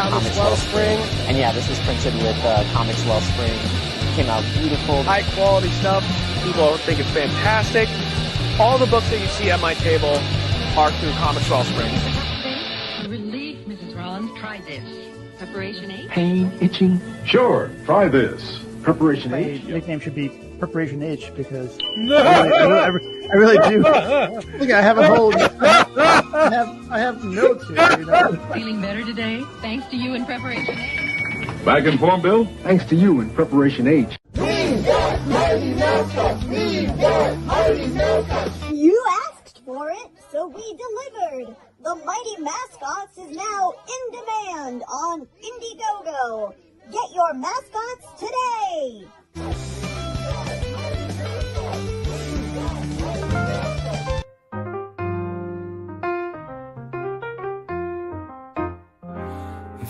Comics Wellspring. And yeah, this is printed with Comics Wellspring. Came out beautiful. High quality stuff. People think it's fantastic. All the books that you see at my table are through Comics Wellspring. Relief, Mrs. Rollins. Try this. Preparation H. Pain, itching? Sure, try this. Preparation H. My nickname should be Preparation H because I really do. Look, I have a whole. I have notes here. You know? Feeling better today? Thanks to you and Preparation H. Back in form, Bill? Thanks to you and Preparation H. We've got Mighty Mascots! We've got Mighty Mascots! You asked for it, so we delivered. The Mighty Mascots is now in demand on Indiegogo. Get your mascots today!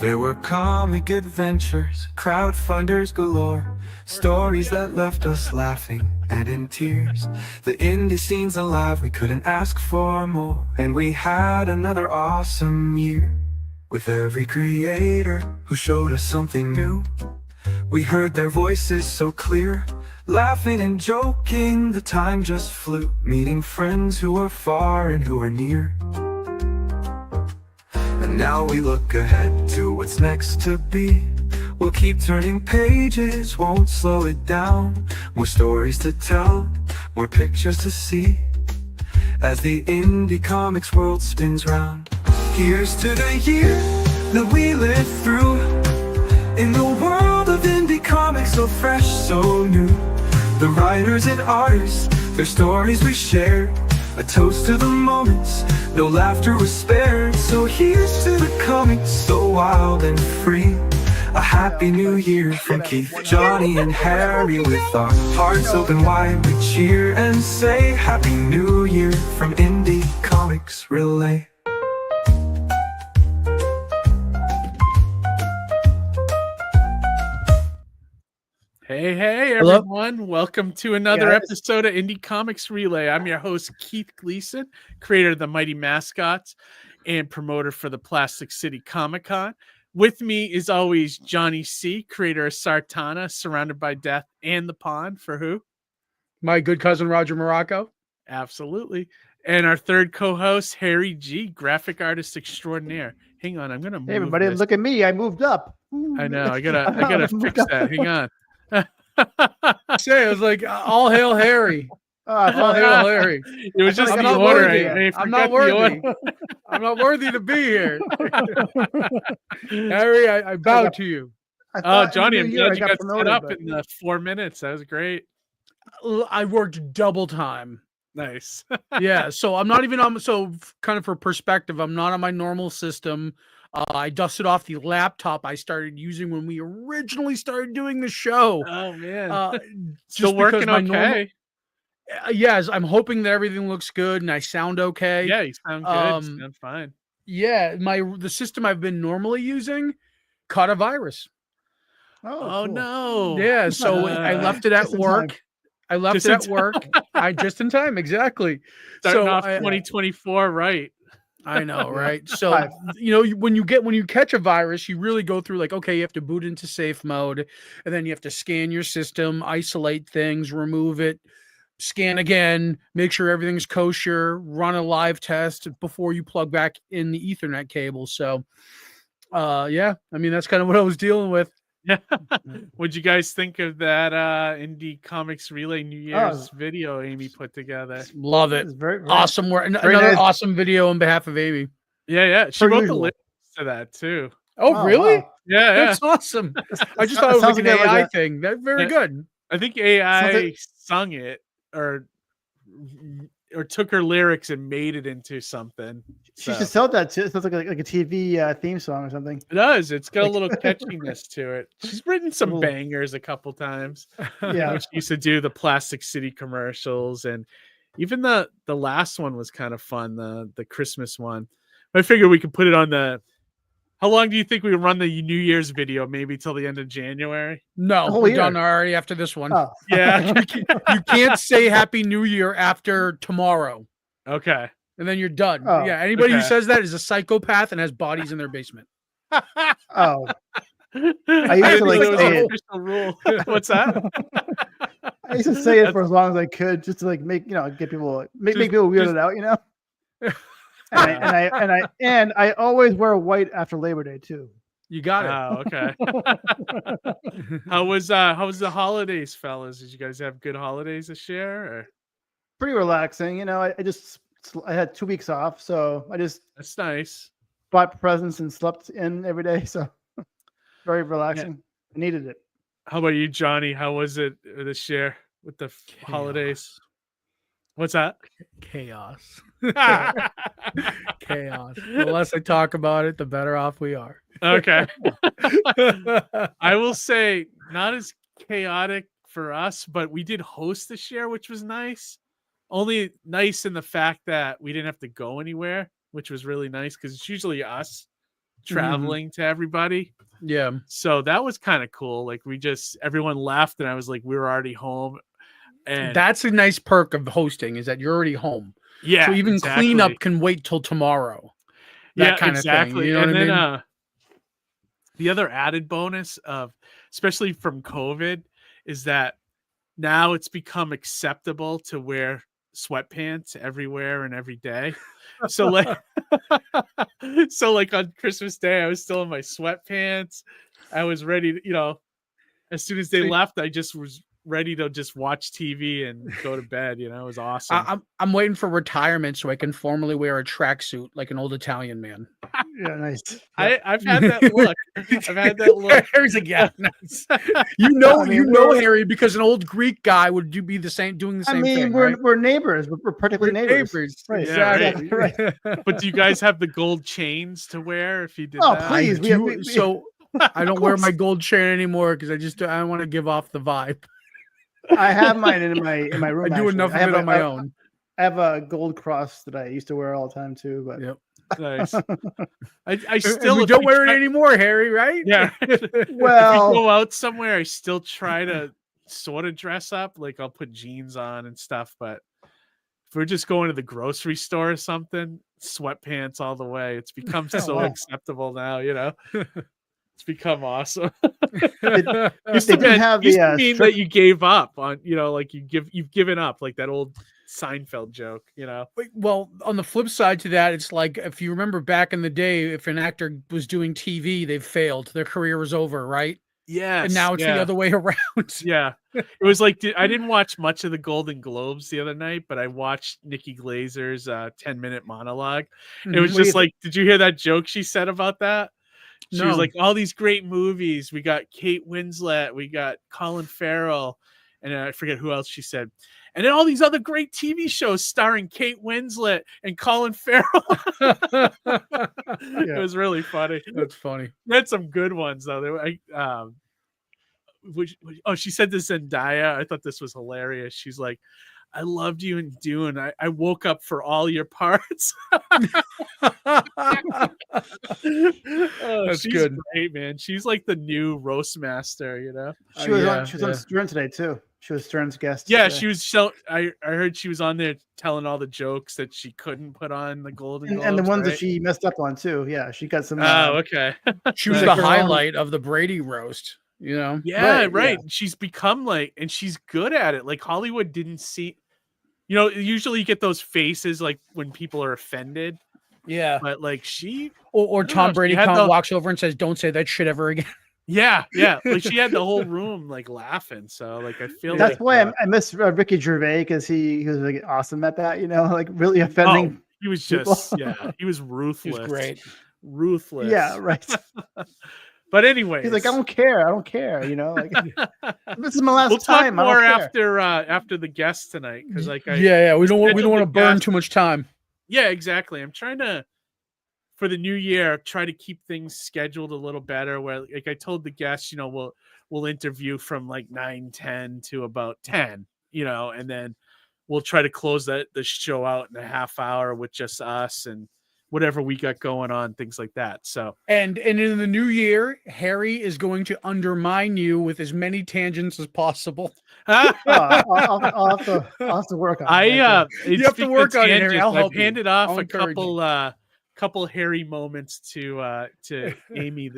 There were comic adventures, crowdfunders galore, stories that left us laughing and in tears. The indie scene's alive, we couldn't ask for more, and we had another awesome year. With every creator who showed us something new, we heard their voices so clear, laughing and joking, the time just flew, meeting friends who are far and who are near. And now we look ahead to what's next to be. We'll keep turning pages, won't slow it down. More stories to tell, more pictures to see, as the indie comics world spins round. Here's to the year that we lived through, in the world of indie comics, so fresh, so new. The writers and artists, their stories we shared, a toast to the moments, no laughter was spared. So here's to the comics, so wild and free. A happy new year from Keith, Johnny, and Harry. With our hearts open wide, we cheer and say Happy New Year from Indie Comics Relay. Hey everyone, welcome to another episode of Indie Comics Relay. I'm your host Keith Gleason, creator of the Mighty Mascots and promoter for the Plastic City Comic Con. With me is always Johnny C, creator of Sartana, Surrounded by Death, and The Pond for who? My good cousin Roger Morocco. Absolutely. And our third co-host, Harry G, graphic artist extraordinaire. Hang on, I'm gonna move. Hey everybody, this. look at me! I moved up. I know. I gotta fix that. Hang on. Say, I was like, all hail Harry. All hail Harry. It was just I'm the not order. worthy. I'm not worthy. I'm not worthy to be here. Harry, I bow to you. Oh, Johnny, I'm glad you got set up in the 4 minutes. That was great. I worked double time. Nice. Yeah, so I'm not even on. So kind of for perspective, I'm not on my normal system. I dusted off the laptop I started using when we originally started doing the show. Oh man, still working okay. Yes, I'm hoping that everything looks good and I sound okay. Yeah, you sound good. You sound fine. Yeah, the system I've been normally using caught a virus. Oh cool. No. Yeah, so I left it at work. I left it at work. Just in time, exactly. Starting off 2024, right? I know, right? So when you catch a virus, you really go through like, okay, you have to boot into safe mode, and then you have to scan your system, isolate things, remove it, scan again, make sure everything's kosher, run a live test before you plug back in the Ethernet cable. So, yeah, I mean that's kind of what I was dealing with. What'd you guys think of that Indie Comics Relay New Year's video Amy put together? Love it. Very awesome work. Another awesome video on behalf of Amy. Yeah. She wrote the lyrics to that too. Oh really? Wow. Yeah. That's awesome. I just thought it was like an AI thing. That's very good. I think AI sung it or took her lyrics and made it into something. She should sell that too. It sounds like a TV theme song or something. It does. It's got a little catchiness to it. She's written some bangers a couple times. Yeah. She used to do the Plastic City commercials, and even the last one was kind of fun, the Christmas one. I figured we could put it on the. How long do you think we would run the New Year's video? Maybe till the end of January? No, we're done already after this one. Oh. Yeah. You can't say Happy New Year after tomorrow. Okay. And then you're done. Oh, yeah. Anybody who says that is a psychopath and has bodies in their basement. Oh. I used to like say it. Rule. What's that? I used to say it for as long as I could, just to like make get people make people weirded out, you know. And I always wear white after Labor Day too. You got it. Oh, okay. How was the holidays, fellas? Did you guys have good holidays this year? Or? Pretty relaxing, you know. I had 2 weeks off, so that's nice. Bought presents and slept in every day, so very relaxing. Yeah. I needed it. How about you, Johnny? How was it this year with the holidays? What's that? Chaos. Chaos. The less I talk about it, the better off we are. Okay. I will say not as chaotic for us, but we did host this year, which was nice. Only nice in the fact that we didn't have to go anywhere, which was really nice because it's usually us traveling to everybody. Yeah. So that was kind of cool. Like everyone left and I was like, we were already home. And that's a nice perk of hosting is that you're already home. Yeah. So even cleanup can wait till tomorrow. That kind of thing. You know what I mean? The other added bonus of, especially from COVID, is that now it's become acceptable to wear sweatpants everywhere and every day. So like on Christmas Day, I was still in my sweatpants. I was ready to, as soon as they left, I just was ready to just watch TV and go to bed. It was awesome. I'm waiting for retirement so I can formally wear a tracksuit like an old Italian man. Yeah, nice. Yeah. I've had that look. Harry's like, yeah, nice. Harry, because an old Greek guy would be the same, doing the same thing. We're neighbors. We're practically neighbors. Right. Yeah, exactly. Right. But do you guys have the gold chains to wear if you did that? Oh, please. So I don't wear my gold chain anymore because I don't want to give off the vibe. I have mine in my room. I do enough of it on my own. I have a gold cross that I used to wear all the time too. But yep. Nice. I still we don't wear it anymore, Harry. Right? Yeah. Well, if you go out somewhere, I still try to sort of dress up. Like I'll put jeans on and stuff. But if we're just going to the grocery store or something, sweatpants all the way. It's become so acceptable now. It's become awesome. They used to do have the mean that you gave up on, like you've given up, like that old Seinfeld joke, Well, on the flip side to that, it's like if you remember back in the day, if an actor was doing TV, they've failed. Their career was over, right? Yes. And now it's the other way around. Yeah. It was like I didn't watch much of the Golden Globes the other night, but I watched Nikki Glazer's 10-minute monologue. It was just like, did you hear that joke she said about that? She was like, all these great movies. We got Kate Winslet, we got Colin Farrell, and I forget who else she said. And then all these other great TV shows starring Kate Winslet and Colin Farrell. It was really funny. That's funny. They had some good ones though. She said to Zendaya. I thought this was hilarious. She's like, I loved you in Dune. I woke up for all your parts. That's she's good. Great, man. She's like the new roast master, She was on Stern today too. She was Stern's guest. Yeah, today. she was. I heard she was on there telling all the jokes that she couldn't put on the Golden Globes, and the ones that she messed up on too. Yeah, she got some. Oh, okay. She was the highlight of the Brady roast. Yeah, right. Yeah. She's become and she's good at it. Like Hollywood didn't see. Usually you get those faces like when people are offended. Yeah, but like she or Tom Brady walks over and says, "Don't say that shit ever again." Yeah. Like she had the whole room like laughing. So like I feel that's why I miss Ricky Gervais because he was like awesome at that. Like really offending. Oh, he was just he was ruthless. He was great, ruthless. Yeah, right. But anyway, he's like, I don't care. Like this is my last we'll time. Talk more after the guest tonight because we don't want to burn too much time. Yeah, exactly. I'm trying to for the new year try to keep things scheduled a little better. Where like I told the guests, we'll interview from like 9:10 to about 10, and then we'll try to close the show out in a half hour with just us and whatever we got going on, things like that. So and in the new year, Harry is going to undermine you with as many tangents as possible. I'll have to work on it. You have to work on it, Harry. I've handed off a couple hairy moments to Amy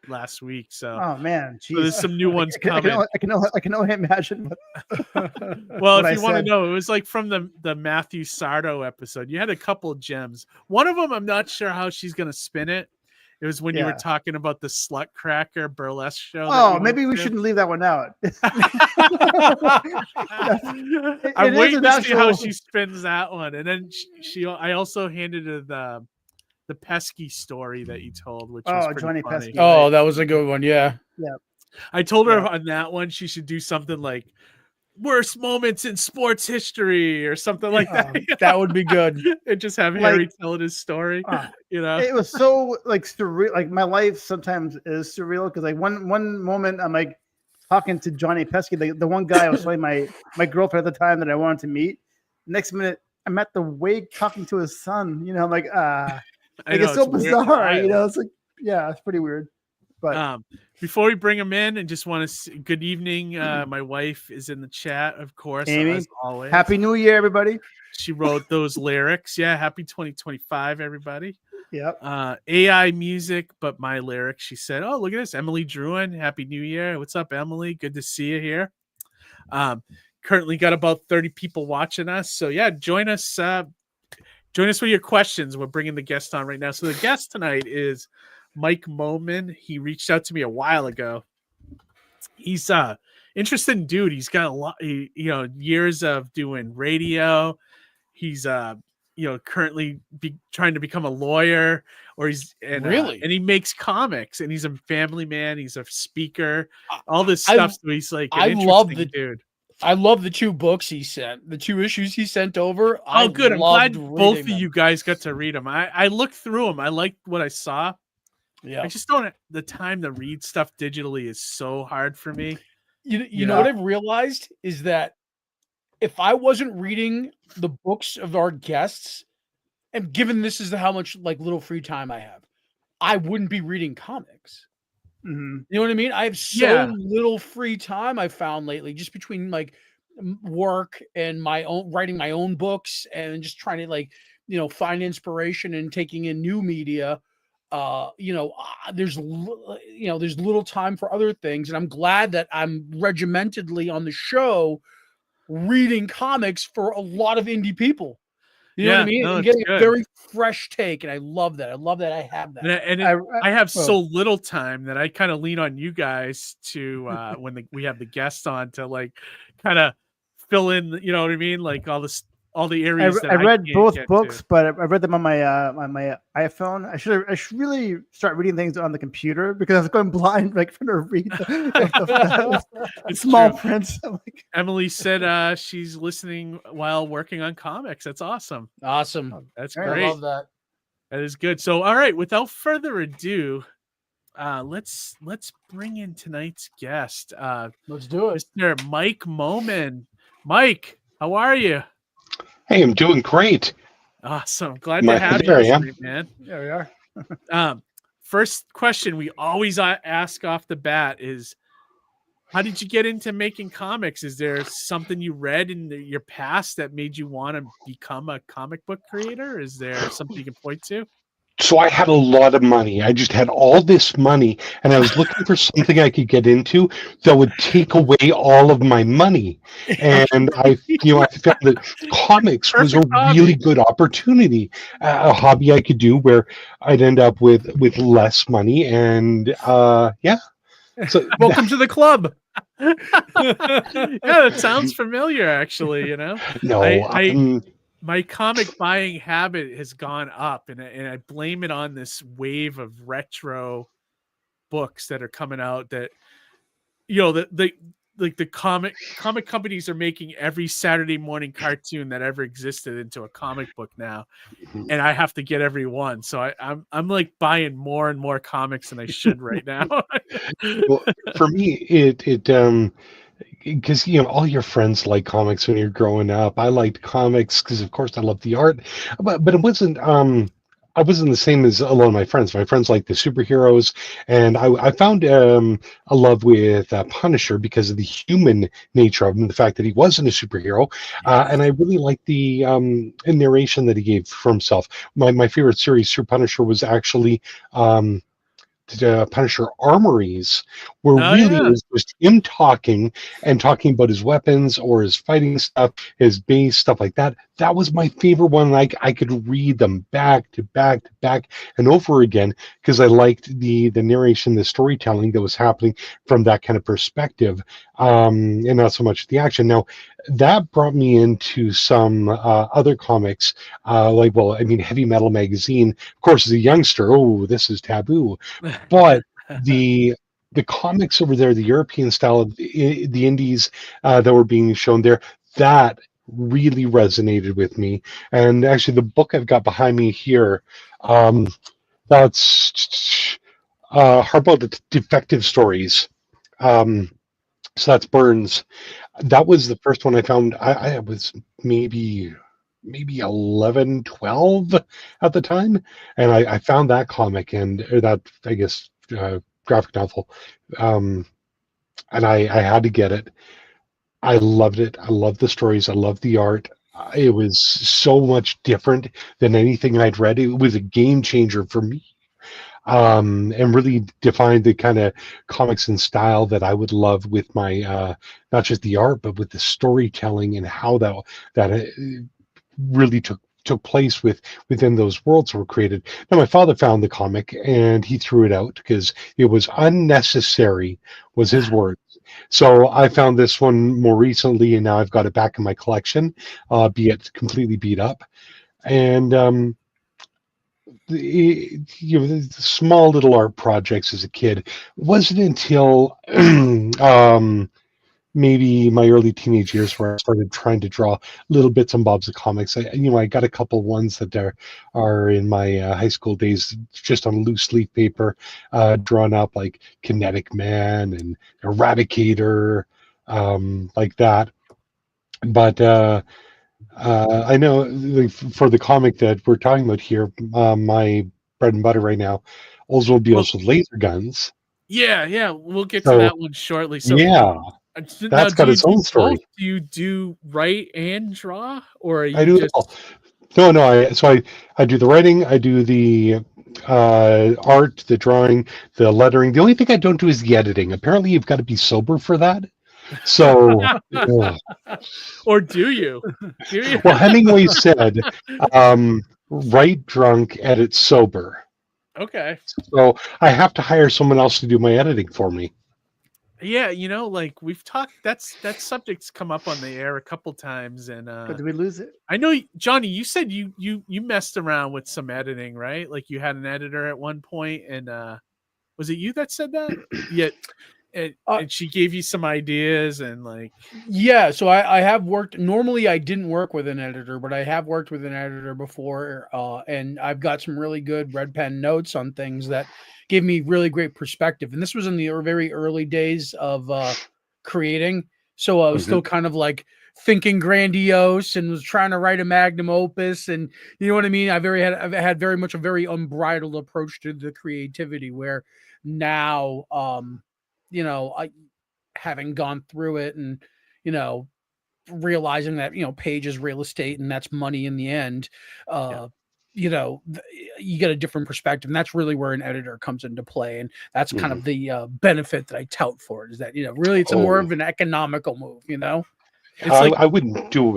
last week. So oh man, so there's some new ones coming. I can only imagine. Well, if you want to know, it was like from the Matthew Sardo episode. You had a couple gems. One of them, I'm not sure how she's gonna spin it. It was when you were talking about the Slut Cracker burlesque show. Oh, maybe we shouldn't leave that one out. I'm waiting to see how she spins that one. And then I also handed her the Pesky story that you told, which was pretty Johnny funny. Pesky. Oh, that was a good one. Yeah. I told her on that one she should do something like worst moments in sports history or something like that. That would be good. And just have Harry telling his story. It was so like surreal. Like my life sometimes is surreal because like one moment I'm like talking to Johnny Pesky, the one guy I was telling my girlfriend at the time that I wanted to meet. Next minute I'm at the wake talking to his son. I'm like it's so bizarre. It's like it's pretty weird. But before we bring him in, and just want to say good evening. My wife is in the chat, of course. Amy, as always. Happy New Year, everybody. She wrote those lyrics. Yeah, happy 2025, everybody. Yep. AI music, but my lyrics. She said, "Oh, look at this, Emily Druin. Happy New Year. What's up, Emily? Good to see you here." Currently got about 30 people watching us. So yeah, join us. Join us with your questions. We're bringing the guest on right now. So the guest tonight is Mike Moman. He reached out to me a while ago. He's interesting dude. He's got a lot, years of doing radio. He's currently trying to become a lawyer, and he makes comics, and he's a family man. He's a speaker, all this stuff. So he's like, dude. I love the 2 books he sent, the 2 issues he sent over. Oh, good. I'm glad both of you guys got to read them. I looked through them. I liked what I saw. Yeah, I just don't have the time to read stuff digitally is so hard for me. You know what I've realized is that if I wasn't reading the books of our guests, and given this is how much like little free time I have, I wouldn't be reading comics. Mm-hmm. You know what I mean? I have so little free time I found lately, just between like work and my own writing my own books and just trying to find inspiration and taking in new media. there's little time for other things, and I'm glad that I'm regimentedly on the show reading comics for a lot of indie people. You know what I mean? No, and it's getting a good. very fresh take, and I love that. I love that I have that. And I have so little time that I kind of lean on you guys to when we have the guests on to like kind of fill in, you know what I mean, like all the areas that I read can't both get books, to. but I read them on my iPhone. I should really start reading things on the computer because I was going blind, like trying to read the small prints. Like, Emily said she's listening while working on comics. That's awesome. Awesome. That's I great. love that. That is good. So, all right, without further ado, let's bring in tonight's guest. Let's do it. Mr. Mike Moman. Mike, how are you? Hey, I'm doing great. Awesome. Glad to have you this week, man. Yeah, we are. First question we always ask off the bat is, how did you get into making comics? Is there something you read in your past that made you want to become a comic book creator? Is there something you can point to? So I had a lot of money. I just had all this money, and I was looking for something I could get into that would take away all of my money. And I found that comics was a really good opportunity, a hobby I could do where I'd end up with less money. And yeah, so welcome to the club. Yeah, that sounds familiar, actually. You know, no, my comic buying habit has gone up, and I blame it on this wave of retro books that are coming out. That the comic companies are making every Saturday morning cartoon that ever existed into a comic book now, and I have to get every one. So I'm like buying more and more comics than I should right now. Well, for me, it because all your friends like comics when you're growing up. I liked comics because of course I loved the art, but it wasn't I wasn't the same as a lot of my friends. My friends liked the superheroes, and I found a love with Punisher because of the human nature of him, the fact that he wasn't a superhero, and I really liked the narration that he gave for himself. My favorite series through Punisher was actually Punisher Armories, where it was just him talking about his weapons or his fighting stuff, his base stuff like that. That was my favorite one. I could read them back to back to back and over again because I liked the narration, the storytelling that was happening from that kind of perspective, and not so much the action. Now, that brought me into some other comics, Heavy Metal Magazine. Of course, as a youngster, this is taboo, but the comics over there, the European style of the indies that were being shown there, that really resonated with me. And actually, the book I've got behind me here, that's Hardboiled Defective Stories. So that's Burns. That was the first one I found. I was maybe 11, 12 at the time, and I found that comic or that, I guess, graphic novel, and I had to get it. I loved it. I loved the stories. I loved the art. It was so much different than anything I'd read. It was a game changer for me, and really defined the kind of comics and style that I would love with my not just the art, but with the storytelling and how that really took place within those worlds that were created. Now, my father found the comic and he threw it out because it was unnecessary, was his word. So I found this one more recently, and now I've got it back in my collection, albeit completely beat up. And the small little art projects as a kid. It wasn't until maybe my early teenage years where I started trying to draw little bits and bobs of comics. I got a couple ones that are in my high school days, just on loose leaf paper, drawn up, like Kinetic Man and Eradicator, like that. But I know for the comic that we're talking about here, my bread and butter right now, Oldsmobiles with Laser Guns. Yeah, we'll get to that one shortly. So yeah. That's got its own story. Do you do write and draw, or are you I do just... it all. No. I do the writing. I do the art, the drawing, the lettering. The only thing I don't do is the editing. Apparently, you've got to be sober for that. So, or do you? Do you? well, Hemingway said, write drunk, edit sober. Okay. So I have to hire someone else to do my editing for me. Yeah, like we've talked. That subject's come up on the air a couple times, and But did we lose it? I know, Johnny. You said you messed around with some editing, right? Like you had an editor at one point, and was it you that said that? Yeah. And she gave you some ideas and like, yeah. So I have worked. Normally, I didn't work with an editor, but I have worked with an editor before, and I've got some really good red pen notes on things that gave me really great perspective. And this was in the very early days of creating, so I was still kind of like thinking grandiose and was trying to write a magnum opus, and you know what I mean. I've had very much a very unbridled approach to the creativity. Where now, I having gone through it and, realizing that, page is real estate and that's money in the end, you get a different perspective. And that's really where an editor comes into play. And that's kind of the benefit that I tout for it, is that, really it's more of an economical move, It's I wouldn't do it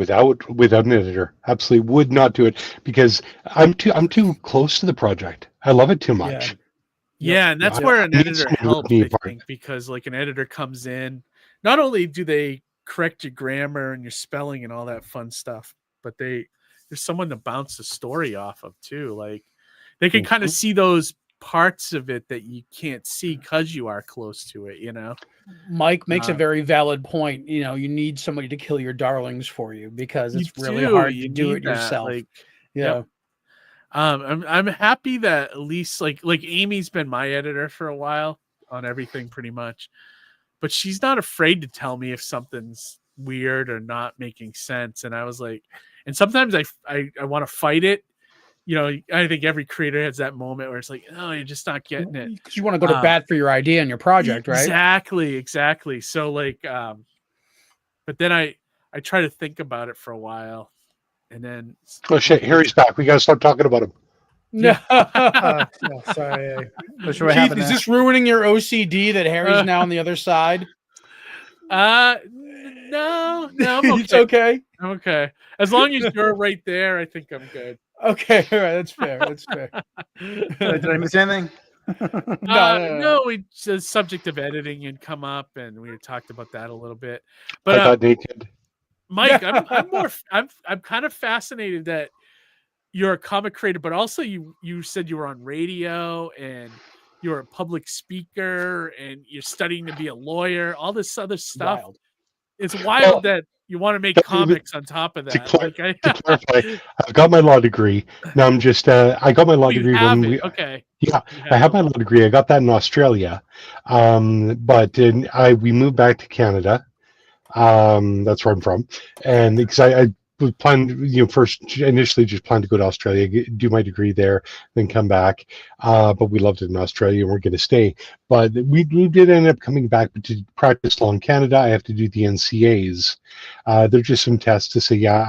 without an editor. Absolutely would not do it, because I'm too close to the project. I love it too much. Yeah, and that's where an editor helps, I think, because like an editor comes in, not only do they correct your grammar and your spelling and all that fun stuff, but there's someone to bounce the story off of too. Like they can kind of see those parts of it that you can't see because you are close to it, Mike makes a very valid point. You need somebody to kill your darlings for you, because it's really hard to do it yourself. I'm happy that at least like Amy's been my editor for a while on everything pretty much, but she's not afraid to tell me if something's weird or not making sense. And I was like, and sometimes I want to fight it. I think every creator has that moment where it's like, oh, you're just not getting it. Because you want to go to bat for your idea and your project, right? Exactly. So like, but then I try to think about it for a while. And then, oh shit, Harry's back. We gotta start talking about him. No, sorry. Keith, is this ruining your OCD that Harry's now on the other side? No, I'm okay. It's okay. I'm okay. As long as you're right there, I think I'm good. Okay, all right, that's fair. Did I miss anything? No. The subject of editing had come up, and we talked about that a little bit. But I got naked. Mike, I'm kind of fascinated that you're a comic creator, but also you said you were on radio and you're a public speaker and you're studying to be a lawyer, all this other stuff. Wild. It's wild that you want to make comics on top of that. To clarify, I've got my law degree. Now I'm just I got my law degree when okay. Yeah, I have my law degree. I got that in Australia. But we moved back to Canada. That's where I'm from, and because I was planning, first initially just planned to go to Australia, do my degree there, then come back. But we loved it in Australia, and we're going to stay. But we did end up coming back, but to practice law in Canada, I have to do the NCAs. They're just some tests to say, yeah,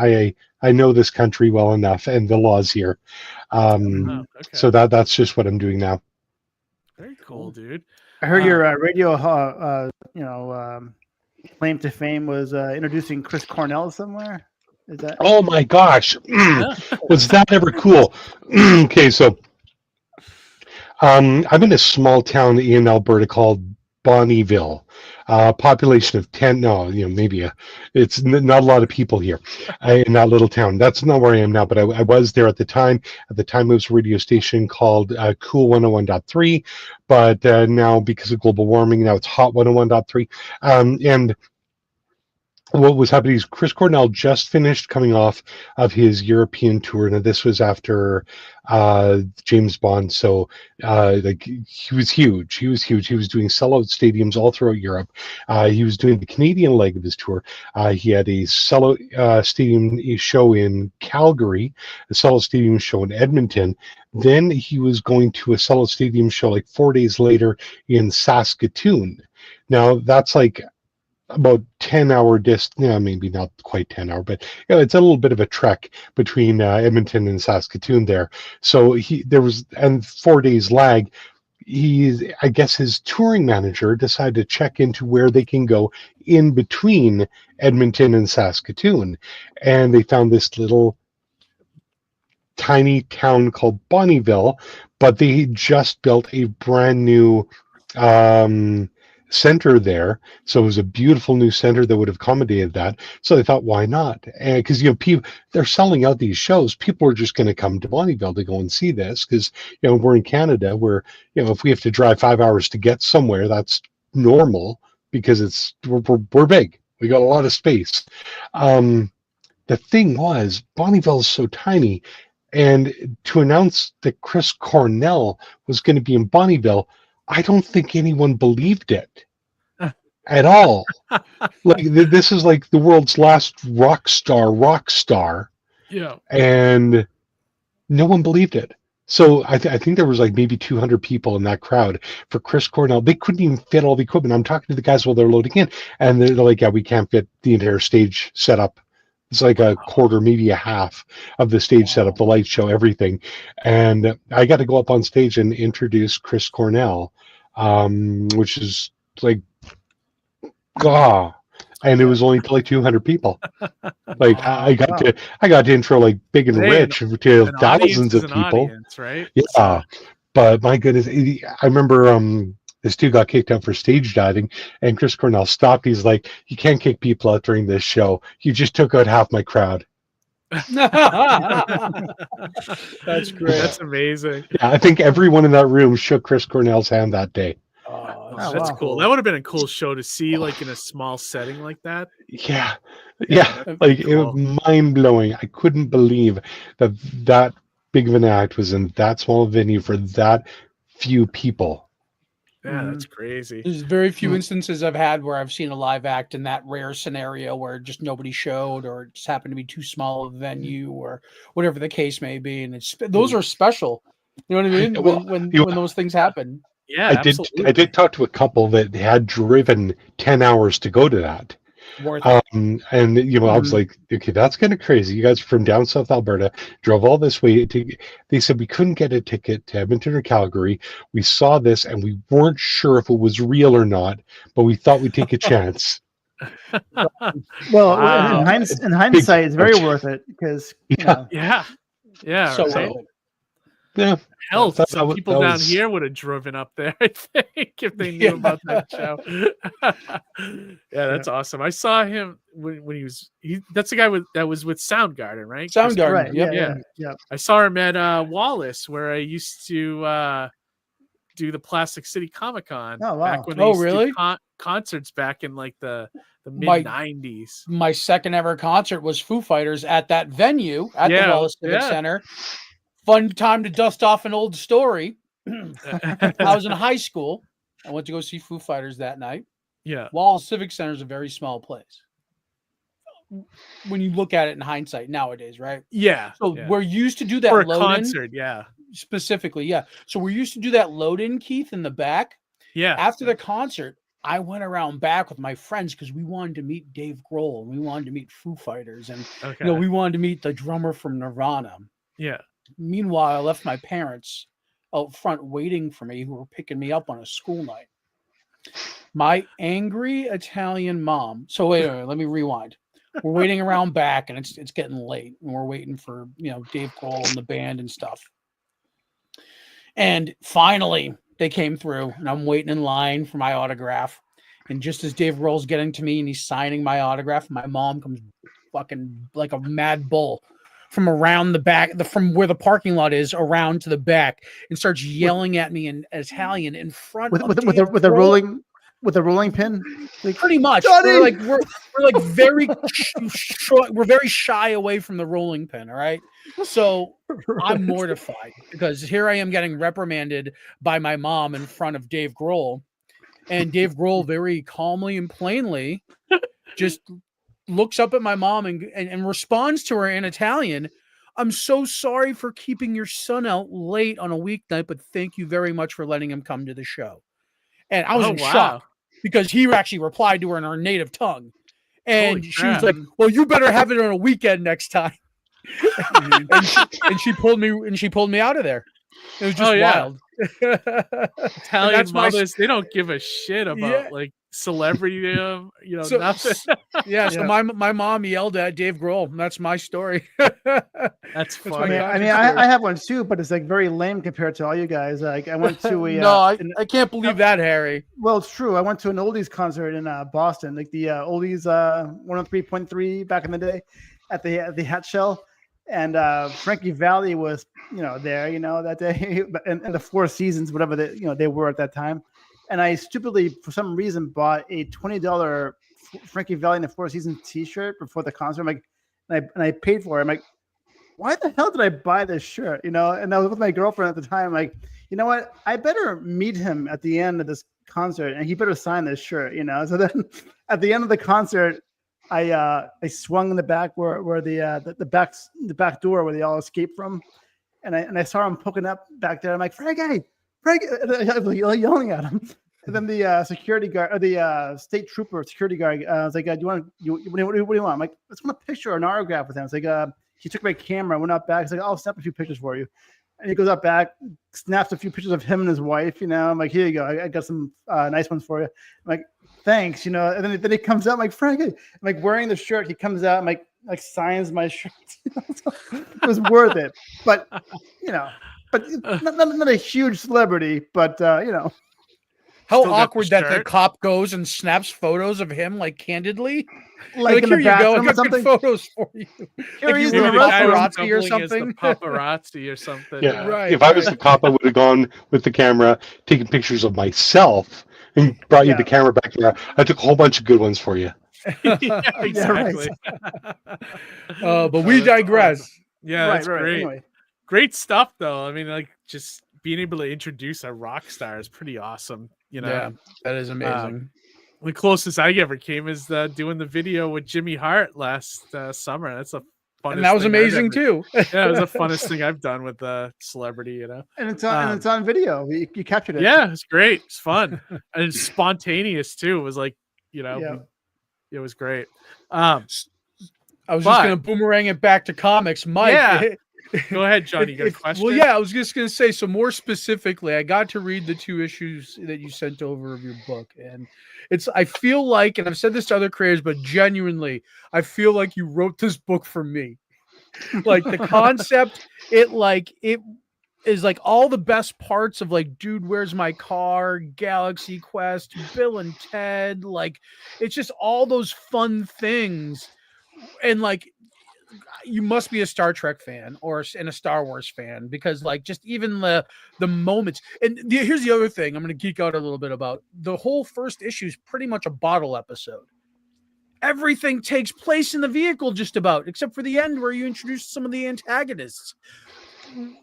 I know this country well enough and the laws here. So that's just what I'm doing now. Very cool, dude. I heard your radio, claim to fame was introducing Chris Cornell somewhere. Is that? Oh my gosh, was that ever cool? Okay, so I'm in a small town in Alberta called Bonnyville, population of 10. No, maybe it's not a lot of people here in that little town. That's not where I am now, but I was there at the time. At the time, it was a radio station called Cool 101.3, but now because of global warming, now it's Hot 101.3. And what was happening is Chris Cornell just finished coming off of his European tour. Now this was after James Bond, so he was huge. He was doing sellout stadiums all throughout Europe. He was doing the Canadian leg of his tour. He had a sellout stadium show in Calgary, a sellout stadium show in Edmonton. Then he was going to a sellout stadium show like 4 days later in Saskatoon. Now that's like about 10-hour yeah, maybe not quite 10-hour, but it's a little bit of a trek between Edmonton and Saskatoon there. So there was, and 4 days lag. I guess his touring manager decided to check into where they can go in between Edmonton and Saskatoon, and they found this little tiny town called Bonnyville, but they just built a brand new center there. So it was a beautiful new center that would have accommodated that. So they thought, why not? And because people, they're selling out these shows. People are just going to come to Bonnyville to go and see this because we're in Canada, where if we have to drive 5 hours to get somewhere, that's normal because we're big. We got a lot of space. The thing was, Bonnyville is so tiny. And to announce that Chris Cornell was going to be in Bonnyville, I don't think anyone believed it at all. Like this is like the world's last rock star. Yeah. And no one believed it. So I think there was like maybe 200 people in that crowd for Chris Cornell. They couldn't even fit all the equipment. I'm talking to the guys while they're loading in, and they're like, yeah, we can't fit the entire stage setup. It's like a quarter, maybe a half of the stage setup, the light show, everything. And I got to go up on stage and introduce Chris Cornell, which is like, and it was only like 200 people. Like I got to intro like Big and Rich to thousands of people. Audience, right? Yeah, so. But my goodness, I remember this dude got kicked out for stage diving, and Chris Cornell stopped. He's like, "You can't kick people out during this show. You just took out half my crowd." That's great. That's amazing. Yeah, I think everyone in that room shook Chris Cornell's hand that day. That's cool. That would have been a cool show to see, like in a small setting like that. Yeah. cool. Like it was mind blowing. I couldn't believe that big of an act was in that small venue for that few people. Yeah, that's crazy. There's very few instances I've had where I've seen a live act in that rare scenario where just nobody showed, or it just happened to be too small of a venue, or whatever the case may be. And those are special. You know what I mean? When those things happen. Yeah, I did talk to a couple that had driven 10 hours to go to that. Worth it. And I was like, okay, that's kind of crazy. You guys from down south Alberta drove all this way they said we couldn't get a ticket to Edmonton or Calgary. We saw this and we weren't sure if it was real or not, but we thought we'd take a chance. Well, in hindsight, it's very worth it because yeah. So right? Yeah. Hell, some people down here would have driven up there, I think, if they knew about that show. Yeah, that's awesome. I saw him when that's the guy that was with Soundgarden, right? Soundgarden, right? Yeah. I saw him at Wallace, where I used to do the Plastic City Comic Con. Oh, wow. Back when they used to do concerts back in like the mid 90s. My second ever concert was Foo Fighters at that venue at the Wallace Civic Center. Fun time to dust off an old story. I was in high school. I went to go see Foo Fighters that night. Yeah. Wallace Civic Center is a very small place when you look at it in hindsight nowadays, right? Yeah. So we're used to do that for a load concert, specifically, yeah. So we're used to do that load in, Keith, in the back. Yeah. After the concert, I went around back with my friends because we wanted to meet Dave Grohl and we wanted to meet Foo Fighters and we wanted to meet the drummer from Nirvana. Yeah. Meanwhile, I left my parents out front waiting for me, who were picking me up on a school night. My angry Italian mom. So wait, let me rewind. We're waiting around back, and it's getting late, and we're waiting for Dave Grohl and the band and stuff. And finally, they came through, and I'm waiting in line for my autograph. And just as Dave Grohl's getting to me and he's signing my autograph, my mom comes fucking like a mad bull from around the back, from where the parking lot is around to the back, and starts yelling at me in Italian in front with a rolling pin. Like, pretty much. We're very we're very shy away from the rolling pin. All right. So I'm mortified because here I am getting reprimanded by my mom in front of Dave Grohl, and Dave Grohl very calmly and plainly just looks up at my mom and responds to her in Italian. I'm so sorry for keeping your son out late on a weeknight, but thank you very much for letting him come to the show. And I was in shock. because he actually replied to her in her native tongue. And Holy she was crap. like, "Well, you better have it on a weekend next time." and she pulled me out of there. It was just wild. Italian mothers, they don't give a shit about like celebrity, nothing. So my mom yelled at Dave Grohl. That's my story. That's funny. I mean, I have one too, but it's like very lame compared to all you guys. Like I went to a I can't believe that, Harry. Well, it's true. I went to an oldies concert in Boston, like the oldies 103.3 back in the day at the Hat Shell. And Frankie Valli was, there, that day, and the Four Seasons, whatever they were at that time. And I stupidly, for some reason, bought a $20 Frankie Valli and the Four Seasons T-shirt before the concert. I'm like, and I paid for it. I'm like, why the hell did I buy this shirt? And I was with my girlfriend at the time. I'm like, you know what? I better meet him at the end of this concert, and he better sign this shirt. So then, at the end of the concert, I swung in the back where the back door where they all escaped from, and I saw him poking up back there. I'm like, Frankie, I was yelling at him. And then the security guard, or the state trooper security guard, was like, what do you want? I'm like, I just want a picture or an autograph with him. It's like, he took my camera, went out back. He's like, I'll snap a few pictures for you. And he goes out back, snaps a few pictures of him and his wife. I'm like, here you go. I got some nice ones for you. I'm like, thanks. And then he comes out. I'm like, Frankie. I'm like wearing the shirt. He comes out and like signs my shirt. So it was worth it. But but not a huge celebrity. But How Still got awkward the that the shirt. cop goes and snaps photos of him like candidly. like in here the you go. I bathroom or got good something. photos for you. Here he is Maybe in the the guy was paparazzi or doubling as the something. paparazzi or something. Yeah. Right. If I was the cop, I would have gone with the camera, taking pictures of myself, and brought you the camera back there. I took a whole bunch of good ones for you. Yeah, exactly. But we digress. Yeah, that's great. Anyway. Great stuff, though. I mean, like just being able to introduce a rock star is pretty awesome. Yeah, that is amazing. The closest I ever came is doing the video with Jimmy Hart last summer. That's a fun. And that was amazing too. Yeah, it was the funnest thing I've done with a celebrity. And it's on video. You captured it. Yeah, it's great. It's fun and it's spontaneous too. It was like, it was great. I was just going to boomerang it back to comics, Mike. Yeah. Go ahead, John. You got a question? Well, yeah, I was just going to say, so more specifically, I got to read the 2 issues that you sent over of your book. And I feel like, and I've said this to other creators, but genuinely, I feel like you wrote this book for me. Like the concept, it is like all the best parts of like, Dude, Where's My Car, Galaxy Quest, Bill and Ted. Like, it's just all those fun things. And like, you must be a Star Trek fan and a Star Wars fan, because like just even the moments. And here's the other thing I'm going to geek out a little bit about. The whole first issue is pretty much a bottle episode. Everything takes place in the vehicle just about, except for the end where you introduce some of the antagonists.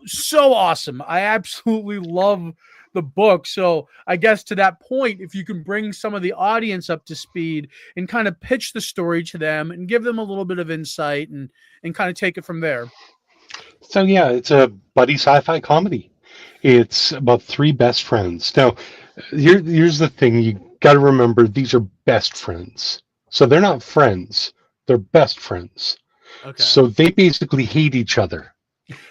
So awesome. I absolutely love the book. So I guess to that point, if you can bring some of the audience up to speed and kind of pitch the story to them and give them a little bit of insight and kind of take it from there. So yeah, it's a buddy sci-fi comedy. It's about 3 best friends. Now, here's the thing. You got to remember, these are best friends. So they're not friends. They're best friends. Okay. So they basically hate each other.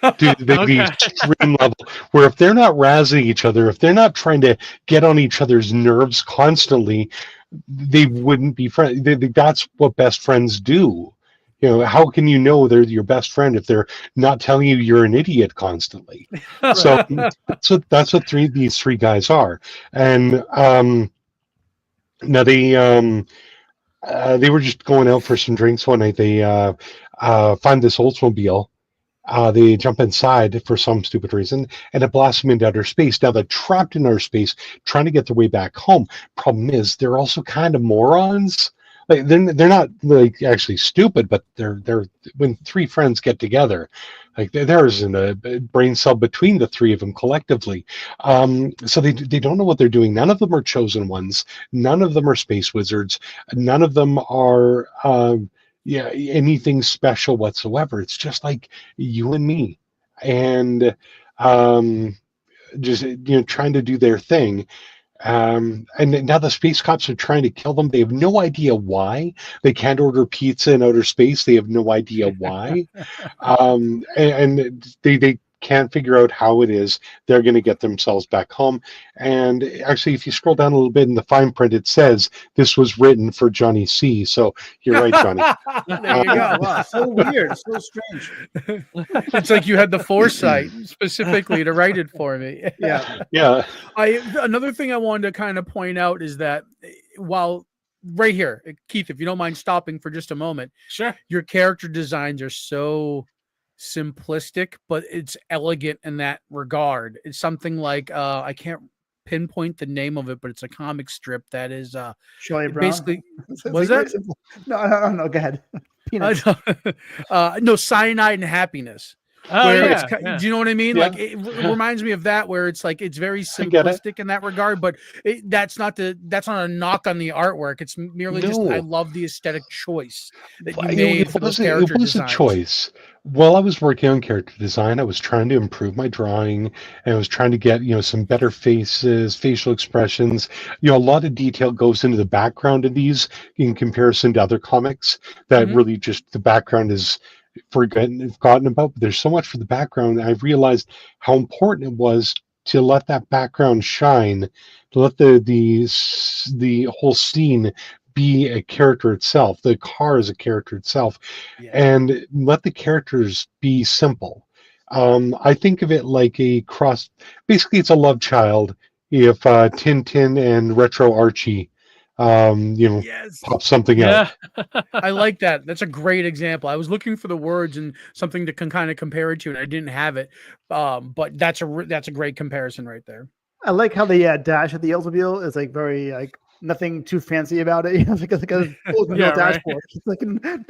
To the extreme level, where if they're not razzing each other, if they're not trying to get on each other's nerves constantly, they wouldn't be friends. That's what best friends do. How can you know they're your best friend if they're not telling you you're an idiot constantly? So that's what these 3 guys are. And now they were just going out for some drinks one night. They find this Oldsmobile. They jump inside for some stupid reason, and it blasts them into outer space. Now they're trapped in outer space, trying to get their way back home. Problem is, they're also kind of morons. Like they're not like actually stupid, but they're when 3 friends get together, like there isn't a brain cell between the 3 of them collectively. So they don't know what they're doing. None of them are chosen ones. None of them are space wizards. None of them are. Anything special whatsoever. It's just like you and me, and just trying to do their thing. And now the space cops are trying to kill them. They have no idea why. They can't order pizza in outer space. They have no idea why. And they can't figure out how it is they're going to get themselves back home. And actually, if you scroll down a little bit in the fine print, it says this was written for Johnny C. So you're right, Johnny. There you go. Wow, so weird, so strange. It's like you had the foresight specifically to write it for me. Yeah. Another thing I wanted to kind of point out is that while right here, Keith, if you don't mind stopping for just a moment, sure. Your character designs are so simplistic, but it's elegant in that regard. It's something like I can't pinpoint the name of it, but it's a comic strip that is Charlie Brown. Basically, was that? No, go ahead. No, Cyanide and Happiness. Oh, yeah. Do you know what I mean? Yeah. Like it reminds me of that, where it's like it's very simplistic in that regard, but that's not a knock on the artwork. It's merely just I love the aesthetic choice that you made for those character designs. It was a choice. While I was working on character design, I was trying to improve my drawing, and I was trying to get some better faces, facial expressions. A lot of detail goes into the background of these in comparison to other comics that really just the background is forgotten about, but there's so much for the background. I realized how important it was to let that background shine, to let the whole scene be a character itself. The car is a character itself, and let the characters be simple. I think of it like a cross. Basically, it's a love child. If Tintin and Retro Archie pop something out. I like that. That's a great example. I was looking for the words and something to kind of compare it to, and I didn't have it. But that's a great comparison right there. I like how the dash at the Oldsmobile is like very like nothing too fancy about it. It's like a Oldsmobile dashboard. It's like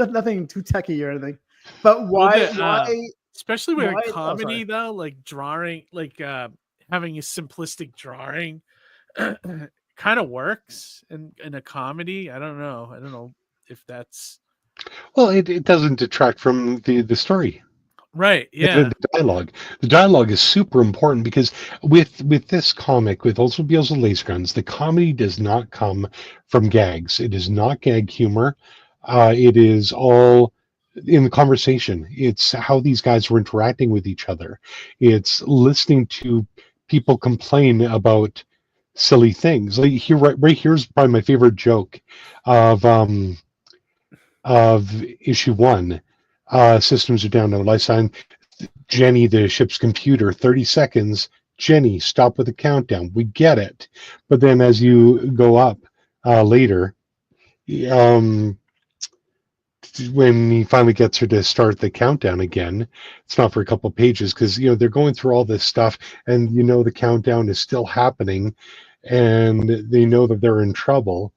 nothing too techy or anything. But why? Especially with a comedy though, like drawing, like having a simplistic drawing. Kind of works in a comedy. I don't know if that's it doesn't detract from the story, right? Yeah, the dialogue is super important, because with this comic, with Oldsmobiles with Laser Guns, the comedy does not come from gags. It is not gag humor. It is all in the conversation. It's how these guys were interacting with each other. It's listening to people complain about silly things. Like here, right here's probably my favorite joke of issue 1. Systems are down, no life sign. Jenny, the ship's computer, 30 seconds. Jenny, stop with the countdown. We get it. But then as you go up later, when he finally gets her to start the countdown again, it's not for a couple of pages, because they're going through all this stuff, and the countdown is still happening, and they know that they're in trouble.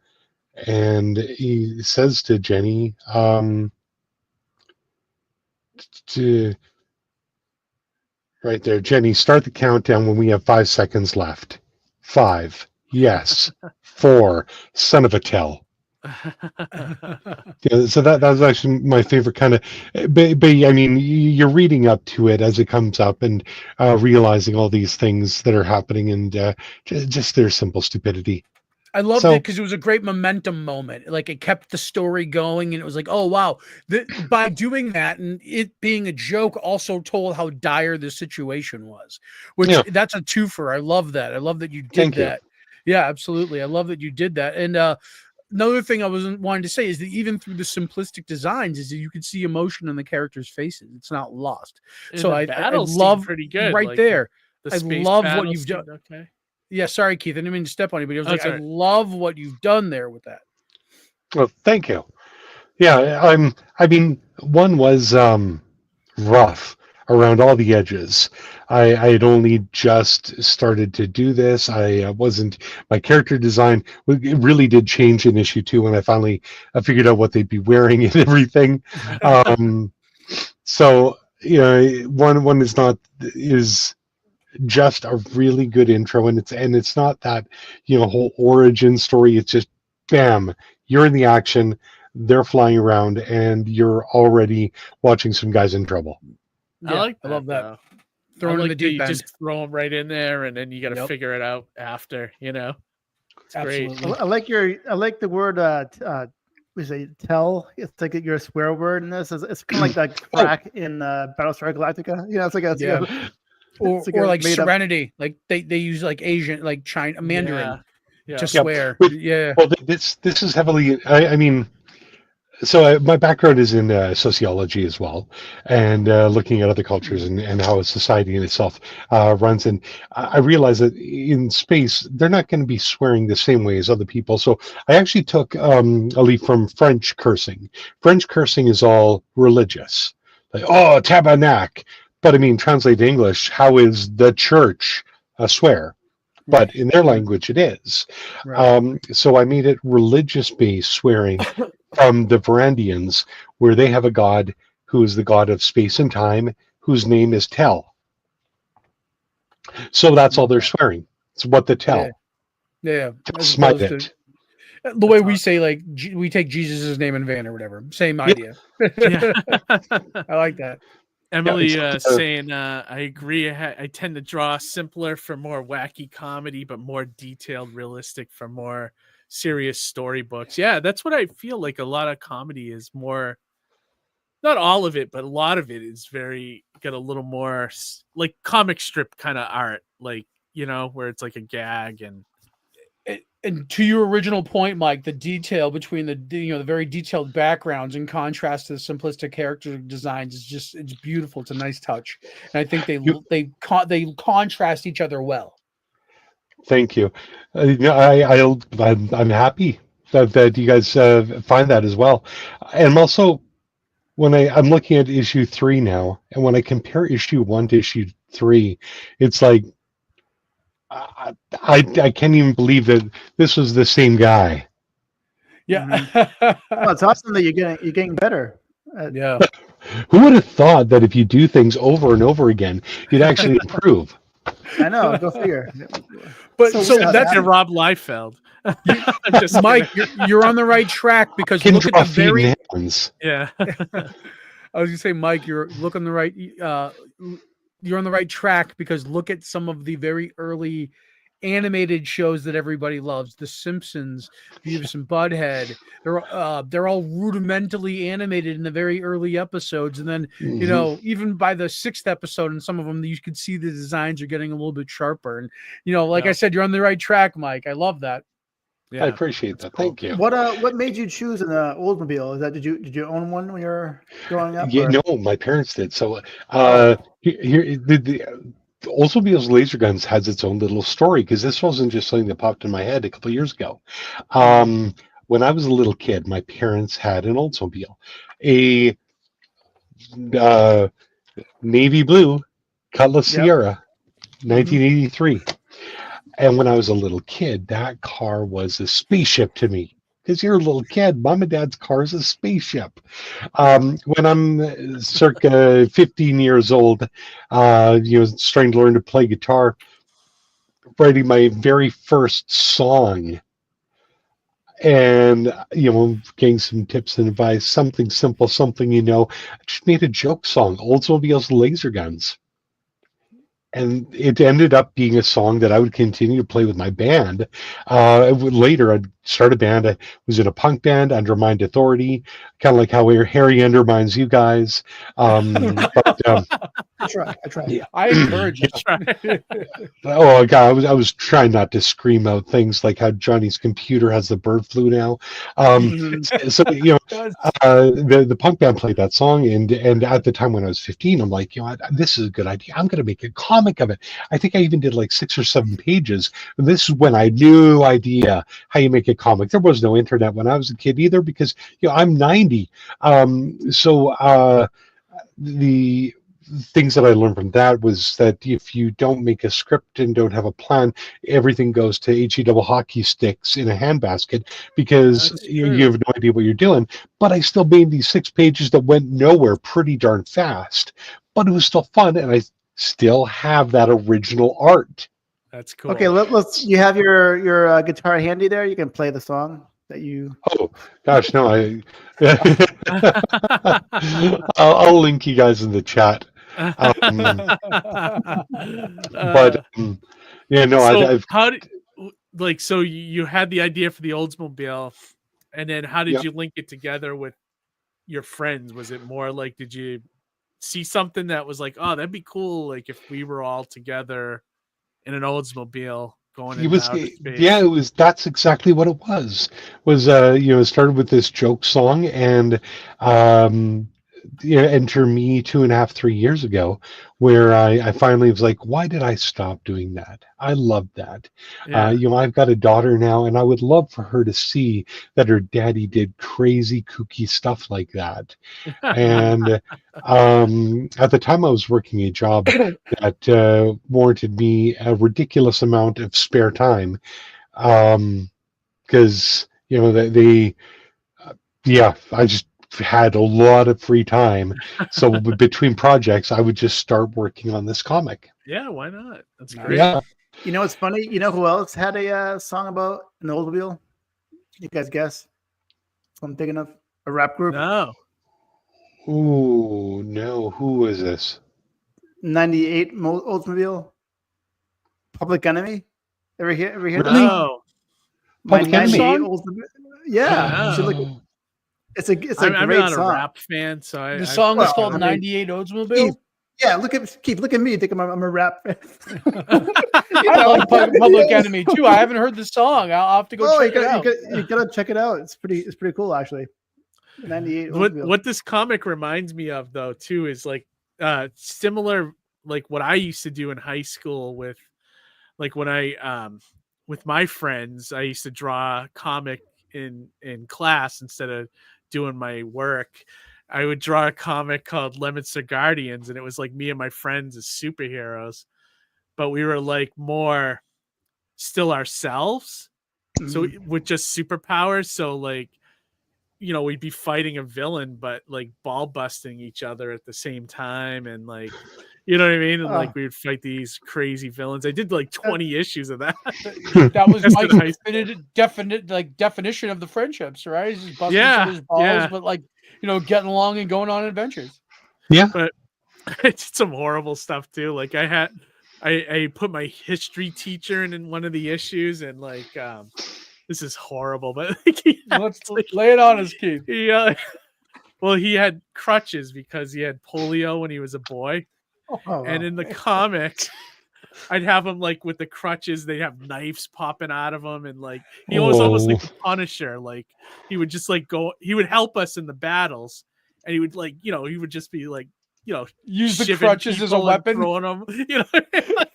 And he says to Jenny, right there, Jenny, start the countdown when we have 5 seconds left. 5, yes. 4, son of a tell. So that was actually my favorite kind of, but I mean, you're reading up to it as it comes up, and realizing all these things that are happening, and just their simple stupidity. I loved it because it was a great momentum moment. Like it kept the story going, and it was like, oh wow, by doing that and it being a joke, also told how dire the situation was. Which that's a twofer. I love that. I love that you did that. Yeah, absolutely. I love that you did that. And another thing I wanted to say is that even through the simplistic designs, is that you can see emotion in the characters' faces. It's not lost. And so I love pretty good right like there. I love what you've done. Okay. Yeah, sorry, Keith. I didn't mean to step on you, but it was I love what you've done there with that. Well, thank you. Yeah, I mean, one was rough around all the edges. I had only just started to do this. I wasn't, my character design, it really did change in issue 2 when I finally figured out what they'd be wearing and everything. So, one is just a really good intro, and it's not that whole origin story. It's just bam, you're in the action, they're flying around, and you're already watching some guys in trouble. I love that. Throwing in the deep end. Just throw them right in there, and then you got to figure it out after. Absolutely. I like the word we say tell. It's like your swear word in this. It's kind of like that crack in Battlestar Galactica. You know, it's like or like Serenity. Like they use like Asian, like China Mandarin to swear. Well, this is heavily. I mean. So my background is in sociology as well, and looking at other cultures and how a society in itself runs. And I realize that in space, they're not going to be swearing the same way as other people. So I actually took a leaf from French cursing. French cursing is all religious, like oh tabernacle. But I mean, translate to English, how is the church a swear? But in their language, it is. Right. So I made it religious-based swearing from the Varandians, where they have a god who is the god of space and time, whose name is Tel. So that's all they're swearing. It's what the Tel. Yeah. Smite it. The way we say, like, we take Jesus' name in vain or whatever. Same idea. I like that. Emily saying, I agree. I tend to draw simpler for more wacky comedy, but more detailed, realistic for more serious storybooks. Yeah, that's what I feel like. A lot of comedy is more, not all of it, but a lot of it is got a little more like comic strip kind of art, like, you know, where it's like a gag. And to your original point, Mike, the detail between the very detailed backgrounds in contrast to the simplistic character designs is it's beautiful. It's a nice touch, and I think they contrast each other well. Thank you. I'm happy that you guys find that as well. And I'm also, when I'm looking at issue 3 now, and when I compare issue 1 to issue 3, it's like I can't even believe that this was the same guy. Yeah. Well, it's awesome that you're getting better. Yeah. Who would have thought that if you do things over and over again, you'd actually improve? I know. Go figure. But so that's a Rob Liefeld. Mike, you're on the right track because Can look at draw the very hands. Yeah. I was gonna say, Mike, you're on the right. You're on the right track because look at some of the very early animated shows that everybody loves. The Simpsons, Beavis and Butthead. They're all rudimentally animated in the very early episodes, and then you know, even by the 6th episode, in some of them, you could see the designs are getting a little bit sharper. And you know, like I said, you're on the right track, Mike. I love that. Yeah. I appreciate that. Thank you. What made you choose an Oldsmobile? Is that did you own one when you were growing up? Yeah, no, my parents did. So here the Oldsmobiles Laser Guns has its own little story, because this wasn't just something that popped in my head a couple of years ago. When I was a little kid, my parents had an Oldsmobile, a navy blue Cutlass Sierra, 1983. And when I was a little kid, that car was a spaceship to me. Because you're a little kid, mom and dad's car is a spaceship. When I'm circa 15 years old, starting to learn to play guitar, writing my very first song, and getting some tips and advice, something simple, something I just made a joke song, Oldsmobiles Laser Guns. And it ended up being a song that I would continue to play with my band. Later, I'd start a band. I was in a punk band, Undermined Authority, kind of like how Harry undermines you guys. I try. Yeah. I encourage you. Oh God, I was trying not to scream out things like how Johnny's computer has the bird flu now. So the punk band played that song, and at the time when I was 15, I'm like, this is a good idea. I'm going to make a comic of it. I think I even did like 6 or 7 pages. And this is when I had no idea how you make a comic. There was no internet when I was a kid either, because I'm 90. The things that I learned from that was that if you don't make a script and don't have a plan, everything goes to HE double hockey sticks in a handbasket, because you have no idea what you're doing. But I still made these 6 pages that went nowhere pretty darn fast, but it was still fun, and I still have that original art. That's cool. Okay, let's. You have your guitar handy there. You can play the song that you. Oh gosh, no! I'll link you guys in the chat. like, so you had the idea for the Oldsmobile, and then how did Yeah. you link it together with your friends? Was it more like, did you see something that was like, oh, that'd be cool, like if we were all together in an Oldsmobile going It into was, outer space? yeah, it was. That's exactly what it was. It started with this joke song, and enter me 2.5, 3 years ago, where I finally was like, why did I stop doing that? I loved that. Yeah. I've got a daughter now, and I would love for her to see that her daddy did crazy, kooky stuff like that. And at the time, I was working a job that warranted me a ridiculous amount of spare time, because I just had a lot of free time. So between projects, I would just start working on this comic. Yeah, why not? That's great. Yeah. You know what's funny? You know who else had a song about an Oldsmobile? You guys guess? What I'm thinking of a rap group. No. Ooh, no. Who is this? 98 Oldsmobile. Public Enemy. Ever hear Really? that? No. My Public Enemy? 98 Oldsmobile. Yeah. You should look. It's a I'm great not song. a rap fan, so The song is called I mean, 98 Oldsmobile. Yeah, look at Keith. Look at me. You think I'm a rap fan? I like Public Enemy too. I haven't heard the song. I'll have to go check it out. You gotta check it out. It's pretty cool, actually. 98. What this comic reminds me of, though, too, is like similar, like what I used to do in high school with, like when I with my friends, I used to draw a comic in class instead of doing my work. I would draw a comic called Lemonster Guardians, and it was like me and my friends as superheroes, but we were like more still ourselves. So with just superpowers. So like, we'd be fighting a villain, but like ball busting each other at the same time. And like, you know what I mean? And like we would fight these crazy villains. I did like 20 issues of that. That was Mike's definition of the friendships, right? He's just busting each other's balls, but like, getting along and going on adventures. Yeah. But I did some horrible stuff too. Like I put my history teacher in one of the issues, and like this is horrible, but let's lay it on us, Keith. Well, he had crutches because he had polio when he was a boy. And in the comic, I'd have him like with the crutches, they have knives popping out of him, and like he was almost like the Punisher. Like he would just like he would help us in the battles, and he would like, he would just be like, use the crutches as a weapon, throwing them,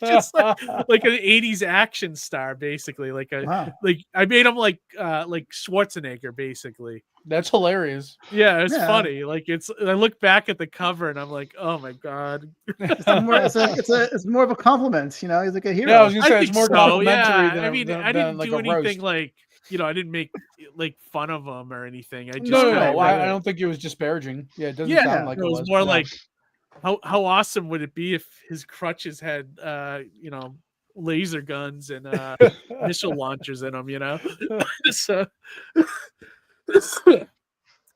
just like an 80s action star, basically. Like I made him like Schwarzenegger, basically. That's hilarious. Yeah, it's funny. Like I look back at the cover and I'm like, oh my god. It's more of a compliment, He's like a hero. Yeah, I was gonna say it's more complimentary than I mean, I didn't like do anything roast. like, I didn't make like fun of him or anything. I just I don't think it was disparaging. Yeah, it doesn't sound like it was more like how awesome would it be if his crutches had laser guns and missile launchers in them,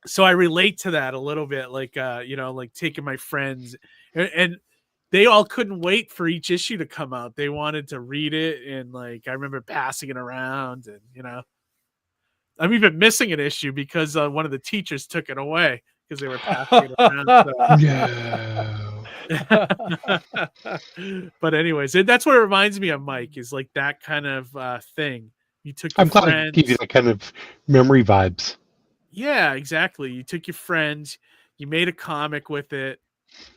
so I relate to that a little bit, like like taking my friends, and they all couldn't wait for each issue to come out. They wanted to read it, and like I remember passing it around, and I'm even missing an issue because one of the teachers took it away because they were passing it around. But anyways, that's what it reminds me of, Mike, is like that kind of thing. You took your I'm glad friends. it gives you that kind of memory vibes. Yeah, exactly. You took your friends, you made a comic with it,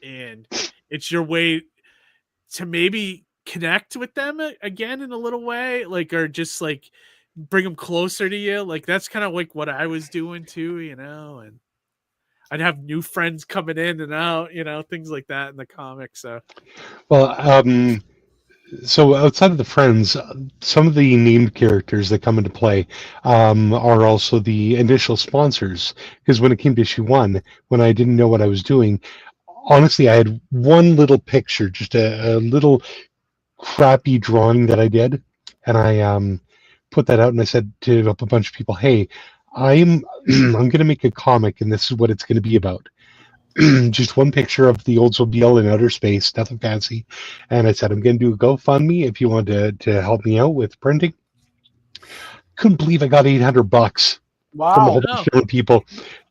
and it's your way to maybe connect with them again in a little way, like, or just like bring them closer to you. Like that's kind of like what I was doing too, and I'd have new friends coming in and out, things like that in the comic. So, well, so outside of the friends, some of the named characters that come into play are also the initial sponsors. Because when it came to issue 1, when I didn't know what I was doing, honestly, I had one little picture, just a little crappy drawing that I did, and I put that out, and I said to a bunch of people, "Hey, I'm going to make a comic, and this is what it's going to be about." Just one picture of the Oldsmobile in outer space, nothing fancy. And I said, I'm going to do a GoFundMe if you want to help me out with printing. Couldn't believe I got $800 from a whole bunch of different people,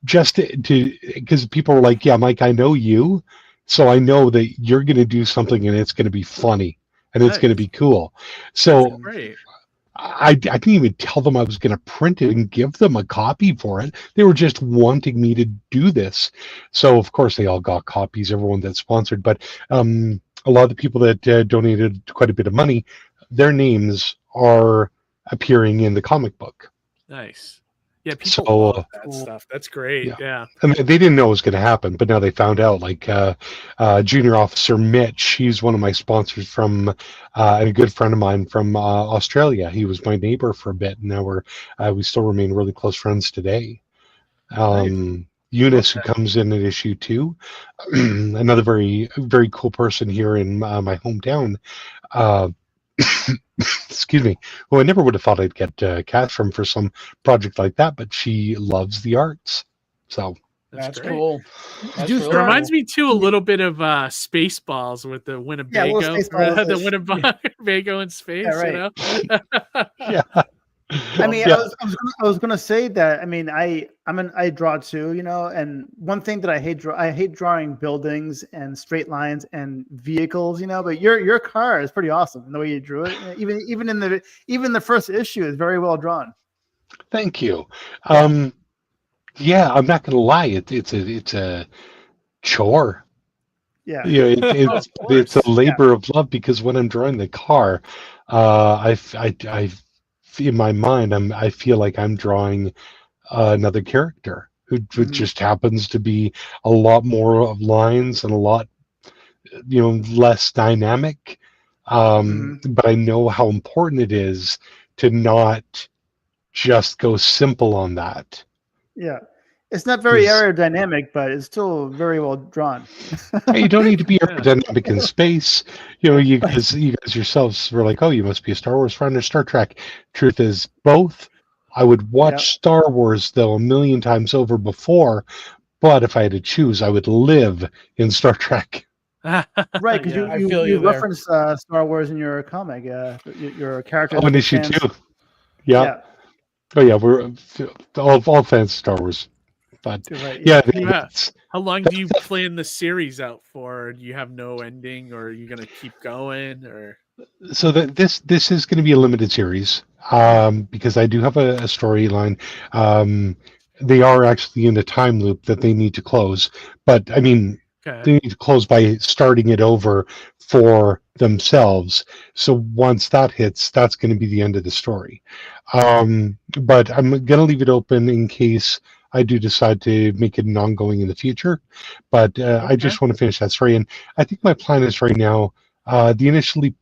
just to because people were like, "Yeah, Mike, I know you, so I know that you're going to do something and it's going to be funny and it's going to be cool." So Great. I didn't even tell them I was going to print it and give them a copy for it. They were just wanting me to do this. So, of course, they all got copies, everyone that sponsored. But a lot of the people that donated quite a bit of money, their names are appearing in the comic book. Nice. Yeah, people love that stuff. That's great. Yeah. I mean, they didn't know it was going to happen, but now they found out. Like Junior Officer Mitch, he's one of my sponsors from, and a good friend of mine from Australia. He was my neighbor for a bit, and now we still remain really close friends today. Eunice, who comes in at issue 2, another very, very cool person here in my hometown. Excuse me. Well, I never would have thought I'd get cash from for some project like that, but she loves the arts. So that's cool. It reminds me too a little bit of Spaceballs with the Winnebago, the Winnebago in space. Yeah, right. You know? Yeah. I mean, I was gonna say that. I mean, I draw too, you know. And one thing that I hate drawing buildings and straight lines and vehicles, you know. But your car is pretty awesome. The way you drew it, even in the first issue, is very well drawn. Thank you. Yeah, I'm not gonna lie. It's a chore. Yeah, it's a labor of love, because when I'm drawing the car, I in my mind, I feel like I'm drawing another character who just happens to be a lot more of lines and a lot, less dynamic. But I know how important it is to not just go simple on that. Yeah. It's not very aerodynamic, but it's still very well drawn. You don't need to be aerodynamic in space. You guys yourselves were like, "Oh, you must be a Star Wars fan or Star Trek." Truth is, both. I would watch Star Wars, though, a million times over before, but if I had to choose, I would live in Star Trek. Right, because you reference Star Wars in your comic. Your character. Oh, in issue 2. Yeah. Oh, yeah, we're all fans of Star Wars. But how long do you plan the series out for? Do you have no ending, or are you going to keep going? Or so this is going to be a limited series, because I do have a storyline. They are actually in a time loop that they need to close, but I mean, they need to close by starting it over for themselves. So once that hits, that's going to be the end of the story. But I'm going to leave it open in case I do decide to make it an ongoing in the future, but I just want to finish that story. And I think my plan is right now, the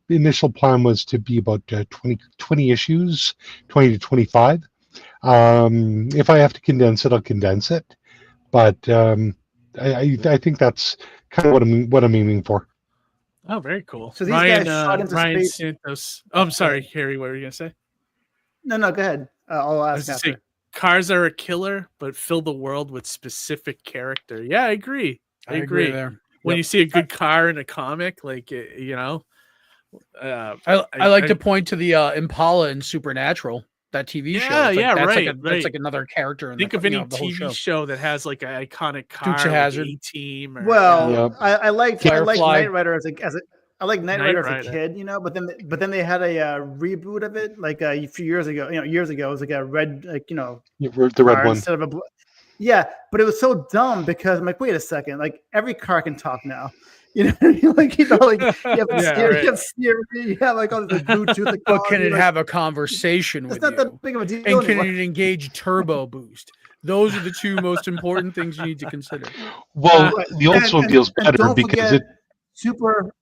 initial plan was to be about 20 issues, 20 to 25. If I have to condense it, I'll condense it. But I think that's kind of what I'm aiming for. Oh, very cool. So these guys shot into Ryan space. Santos. Oh, I'm sorry, Harry. What were you gonna say? No, go ahead. I'll ask after. Cars are a killer, but fill the world with specific character. Yeah, I agree. I agree. There. When you see a good car in a comic, like I like to point to the Impala in Supernatural, that TV show. That's like another character. Think of any TV show that has like an iconic car, Dukes of Hazzard. like A-Team. I like Knight Rider as a kid, but then they had a reboot of it like a few years ago. Years ago, it was like a red, the red one instead of a but it was so dumb because I'm like, wait a second, like every car can talk now. You have like all this Bluetooth. But can it have a conversation with you? It's not that big of a deal. And can it engage turbo boost? Those are the two most important things you need to consider. Well, the Oldsmobile's better because it super.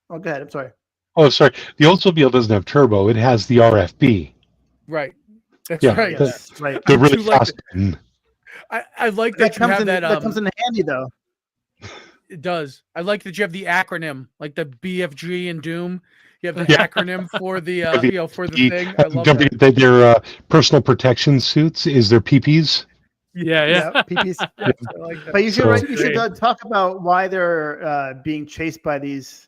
Oh, go ahead. I'm sorry. Oh, sorry. The Oldsmobile doesn't have turbo. It has the RFB. Right. That's right. Right. They're really fast. I like that you have that. That comes in handy, though. It does. I like that you have the acronym, like the BFG in Doom. You have the acronym for the for the thing. I love that. Their personal protection suits is their PPs. Yeah. PPs. I like that. But you should talk about why they're being chased by these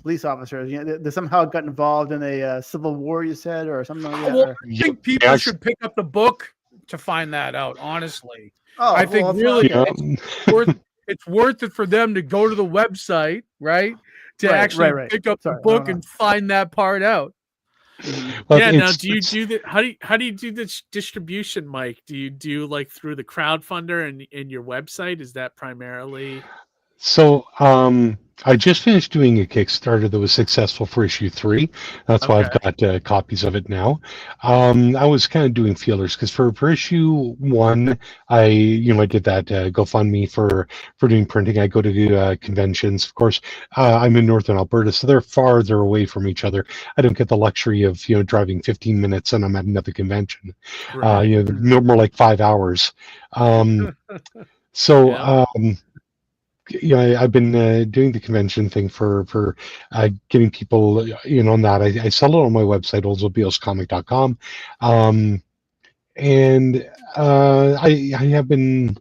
police officers. They somehow got involved in a civil war, you said, or something like that. Well, or- I think people should pick up the book to find that out. Honestly, I think well, really Yeah. it's worth it for them to go to the website, right? To actually pick up the book and find that part out. Well, Yeah. Now, do you do that? How do you do this distribution, Mike? Do you do like through the crowdfunder and your website? Is that primarily? So I just finished doing a Kickstarter that was successful for issue 3. That's why I've got copies of it now. I was kind of doing feelers because for issue 1, I did that GoFundMe for doing printing. I go to conventions. Of course, I'm in Northern Alberta, so they're farther away from each other. I don't get the luxury of driving 15 minutes and I'm at another convention. Right. No more like 5 hours. So. I've been doing the convention thing for getting people in on that. I sell it on my website, oldsmobilescomic.com. And I have been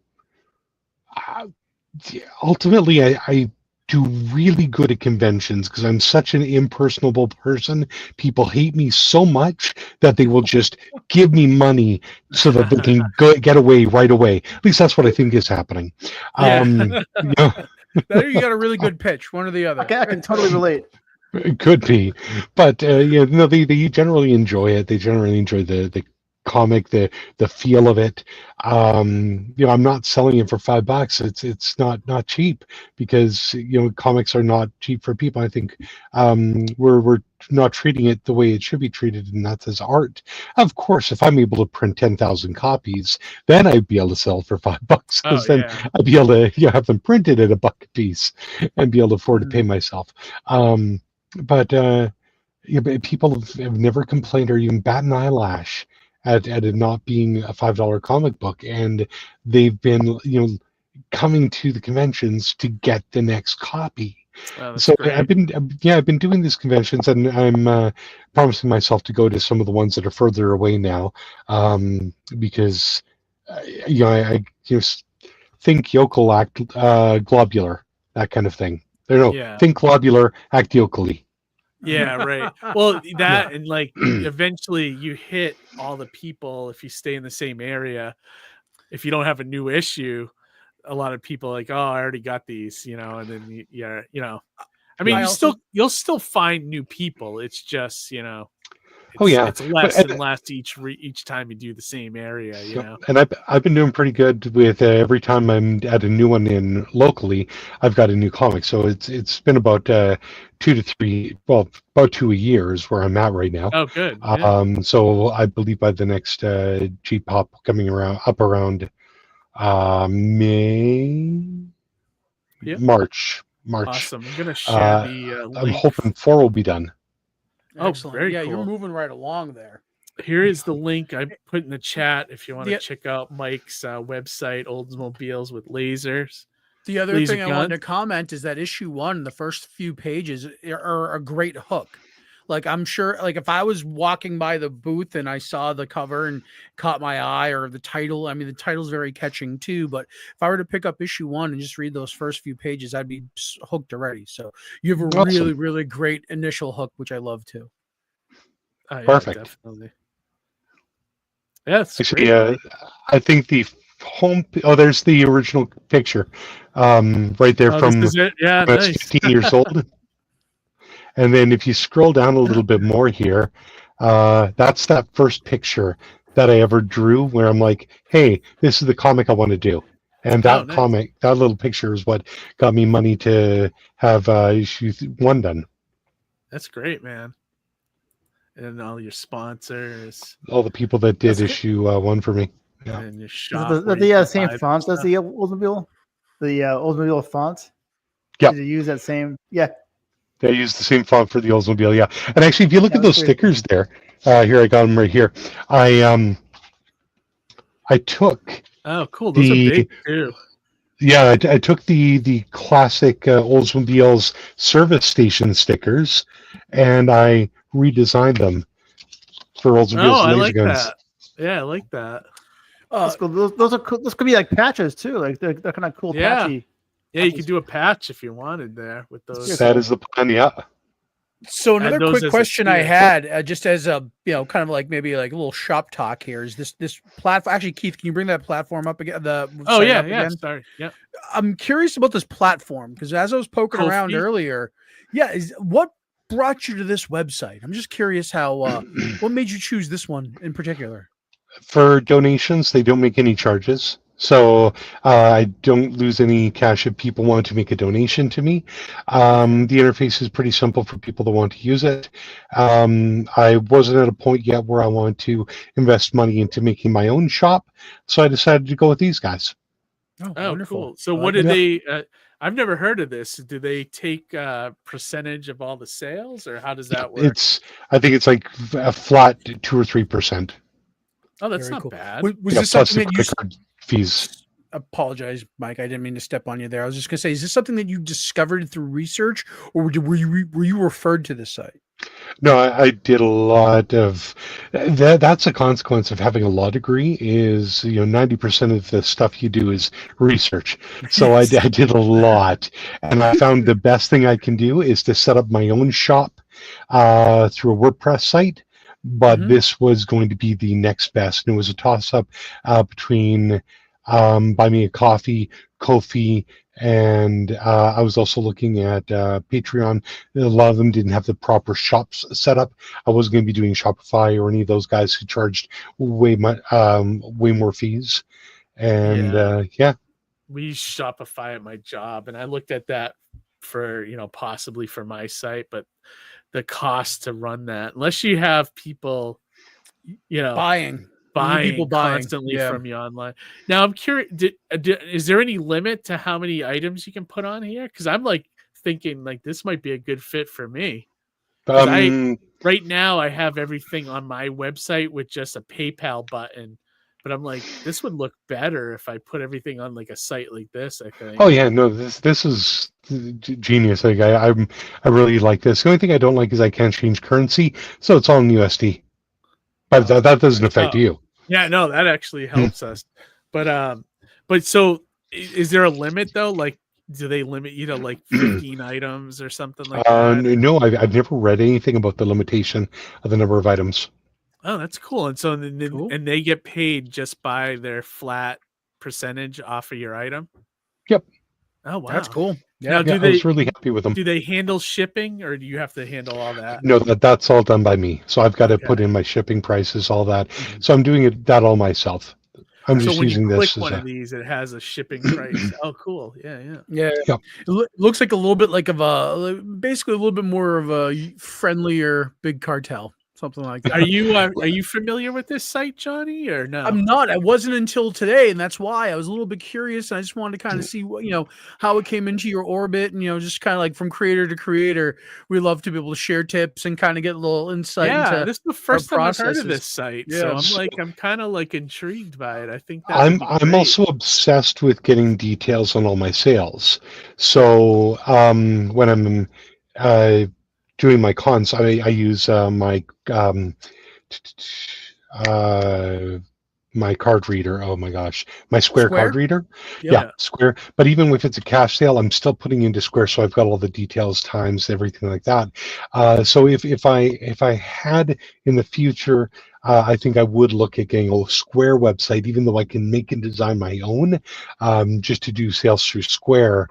ultimately I do really good at conventions because I'm such an impersonable person. People hate me so much that they will just give me money so that they can get away right away. At least that's what I think is happening. There you got a really good pitch, one or the other. Okay, I can totally relate. It could be, but they generally enjoy it. They generally enjoy the comic, the feel of it. I'm not selling it for $5. It's not cheap because comics are not cheap for people. I think we're not treating it the way it should be treated, and that's as art. Of course, if I'm able to print 10,000 copies, then I'd be able to sell for $5 because then I'd be able to have them printed at $1 a piece and be able to afford to pay myself. But people have never complained or even bat an eyelash at it not being a $5 comic book, and they've been coming to the conventions to get the next copy. So great. I've been doing these conventions, and I'm promising myself to go to some of the ones that are further away now, because I just think yokel, act globular, that kind of thing. Think globular, act yokely. Yeah, right. Well, that and like eventually you hit all the people if you stay in the same area. If you don't have a new issue, a lot of people are like, oh, I already got these, and then I mean, you'll still find new people. It's just it's less and less each time you do the same area, And I've been doing pretty good with every time I'm at a new one in locally, I've got a new comic. So it's been about 2 to 3, about 2 a year is where I'm at right now. Oh, good. So I believe by the next Jeep Pop coming around March. Awesome. I'm gonna share the link. I'm hoping 4 will be done. Excellent. Very cool. Cool. You're moving right along there. Here is the link I put in the chat if you want to check out Mike's website, Oldsmobiles with Lasers. The other thing I wanted to comment is that issue 1, the first few pages are a great hook. Like, I'm sure, like, if I was walking by the booth and I saw the cover and caught my eye, or the title, I mean, the title's very catching too, but if I were to pick up issue 1 and just read those first few pages, I'd be hooked already. So you have a really, really great initial hook, which I love too. Perfect. Yeah, definitely. Yes. Actually, I think the home. Oh, there's the original picture, right there from nice. 15 years old. And then if you scroll down a little bit more here, that's that first picture that I ever drew where I'm like, hey, this is the comic I want to do. And that comic, that little picture is what got me money to have issue 1 done. That's great, man. And all your sponsors. All the people that did issue 1 for me. Yeah. And your shop. The same font as the Oldsmobile? The Oldsmobile font? Yeah. Did you use that same? Yeah. They use the same font for the Oldsmobile, yeah. And actually, if you look at those stickers there, here I got them right here. I took. Oh, cool! Those are big too. Yeah, I took the classic Oldsmobiles service station stickers, and I redesigned them for Oldsmobiles Laser Guns. That. Yeah, I like that. That's cool. Those are cool. Those could be like patches too. Like they're kind of cool. Yeah. Patchy. Yeah, you could do a patch if you wanted there with those. That is the plan, yeah. So add another those quick as a question I tier. had, just as a kind of like maybe like a little shop talk here, is this platform? Actually, Keith, can you bring that platform up again? The Oh site yeah, up yeah. again? Sorry, yeah. I'm curious about this platform because as I was poking around Ko-fi? earlier, what brought you to this website? I'm just curious how what made you choose this one in particular? For donations, they don't make any charges. So I don't lose any cash if people want to make a donation to me. The interface is pretty simple for people that want to use it. I wasn't at a point yet where I want to invest money into making my own shop, so I decided to go with these guys. Oh, wonderful. cool. So I what like did it. they? I've never heard of this. Do they take percentage of all the sales, or how does that work? I think it's like a flat 2 or 3%. Oh, that's Very not cool. bad. Was Yeah, this plus something the that you credit card fees. apologize, Mike? I didn't mean to step on you there. I was just gonna say, is this something that you discovered through research, or were you referred to this site? No, I did a lot of that. That's a consequence of having a law degree. Is 90% of the stuff you do is research. So I Yes. did a lot, and I found the best thing I can do is to set up my own shop through a WordPress site. But this was going to be the next best, and it was a toss-up between Buy Me a Coffee, Ko-fi, and I was also looking at Patreon. A lot of them didn't have the proper shops set up. I wasn't going to be doing Shopify or any of those guys who charged way more fees. And yeah. We use Shopify at my job, and I looked at that for possibly for my site, but the cost to run that, unless you have people buying people constantly yeah. from you online. Now I'm curious, is there any limit to how many items you can put on here? Because I'm like thinking like this might be a good fit for me. Right now I have everything on my website with just a PayPal button, but I'm like, this would look better if I put everything on like a site like this, I think. Oh yeah, no, this is genius. Like I really like this. The only thing I don't like is I can't change currency, so it's all in USD. But that doesn't affect you. Yeah, no, that actually helps us. But so is there a limit though? Like, do they limit you to like 15 items or something like that? No, I've never read anything about the limitation of the number of items. Oh, that's cool. And so and they get paid just by their flat percentage off of your item. Yep. Oh wow, that's cool. Yeah, I was really happy with them. Do they handle shipping, or do you have to handle all that? No, that's all done by me. So I've got to put in my shipping prices, all that. So I'm doing that all myself. I'm so just when using you click this one as of these, it has a shipping price. Oh, cool. Yeah. It looks like a little bit like basically a little bit more of a friendlier big cartel. Something like that. Are you familiar with this site, Johnny, or no? I'm not. I wasn't until today, and that's why I was a little bit curious. And I just wanted to kind of see what how it came into your orbit, and just kind of like from creator to creator. We love to be able to share tips and kind of get a little insight. Yeah, into this is the first time I've heard of processes. this site, Yeah. so I'm kind of like intrigued by it. I think that I'm also obsessed with getting details on all my sales. So when I'm doing my cons, I use my my card reader. Oh my gosh, my Square card reader. Yeah, Square. But even if it's a cash sale, I'm still putting into Square, so I've got all the details, times, everything like that. So if I had in the future, I think I would look at getting a Square website, even though I can make and design my own, just to do sales through Square.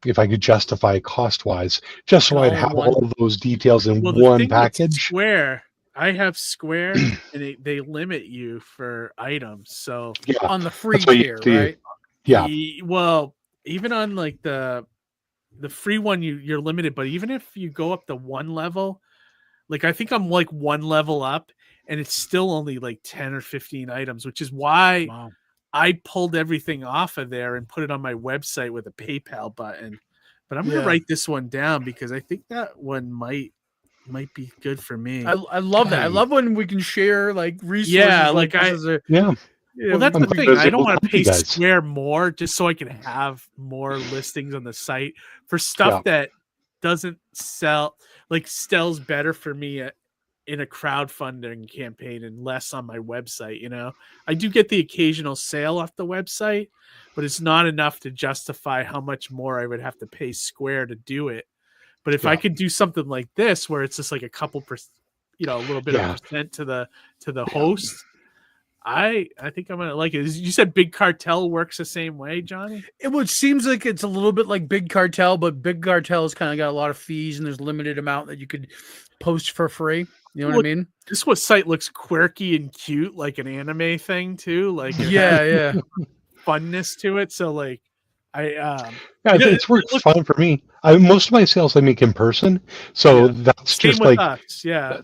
If I could justify cost-wise, just so I'd have all of those details in one package. Square, I have Square, and they limit you for items. So on the free tier, right? Yeah. Well, even on like the free one, you're limited. But even if you go up to one level, like I think I'm like one level up, and it's still only like 10 or 15 items, which is why I pulled everything off of there and put it on my website with a PayPal button. But I'm going to write this one down because I think that one might be good for me. I love that. I love when we can share like resources. Yeah, like well, that's the thing. I don't want to pay Square more just so I can have more listings on the site for stuff that doesn't sell, like sells better for me in a crowdfunding campaign and less on my website. I do get the occasional sale off the website, but it's not enough to justify how much more I would have to pay Square to do it. But if I could do something like this, where it's just like a couple percent, a little bit of percent to the host, I think I'm gonna like it. You said Big Cartel works the same way, Johnny? It seems like it's a little bit like Big Cartel, but Big Cartel's kind of got a lot of fees, and there's limited amount that you could post for free. You know what I mean? This site looks quirky and cute, like an anime thing too. Like yeah, funness to it. So like, it's worked fine for me. Most of my sales I make in person, so that's same just with like us. Yeah.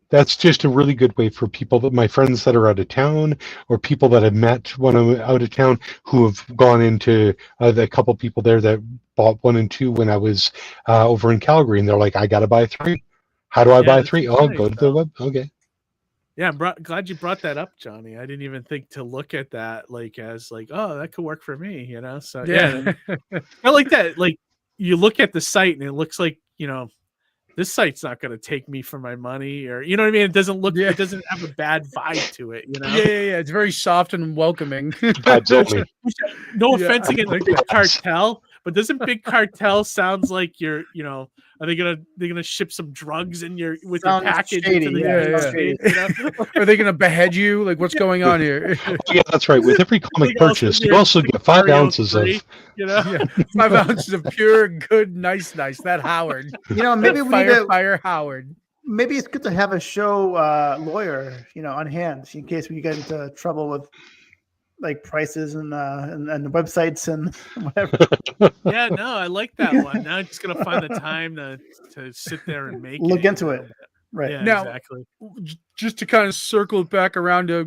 That's just a really good way for people my friends that are out of town, or people that I've met when I'm out of town, who have gone into the couple people there that bought 1 and 2 when I was over in Calgary, and they're like, I got to buy 3. How do I buy 3? Oh, go to the web. Okay. Yeah, I'm glad you brought that up, Johnny. I didn't even think to look at that as oh, that could work for me, So I like that. Like, you look at the site and it looks like, this site's not going to take me for my money, or you know what I mean? It doesn't look, it doesn't have a bad vibe to it, Yeah. It's very soft and welcoming. Absolutely. No offense against Big Cartel, but doesn't Big Cartel sounds like you're, are they gonna ship some drugs in your package? Shady, Are they gonna behead you? Like, what's going on here? Yeah, that's right. With every comic purchase, you also get 5 ounces of 5 ounces of pure, good, nice. That Howard. Maybe we need to fire Howard. Maybe it's good to have a show lawyer, on hand in case we get into trouble with like prices and the websites and whatever. Yeah, no, I like that one. Now I'm just gonna find the time to sit there and look into it. Right. Yeah, now, exactly. Just to kind of circle it back around to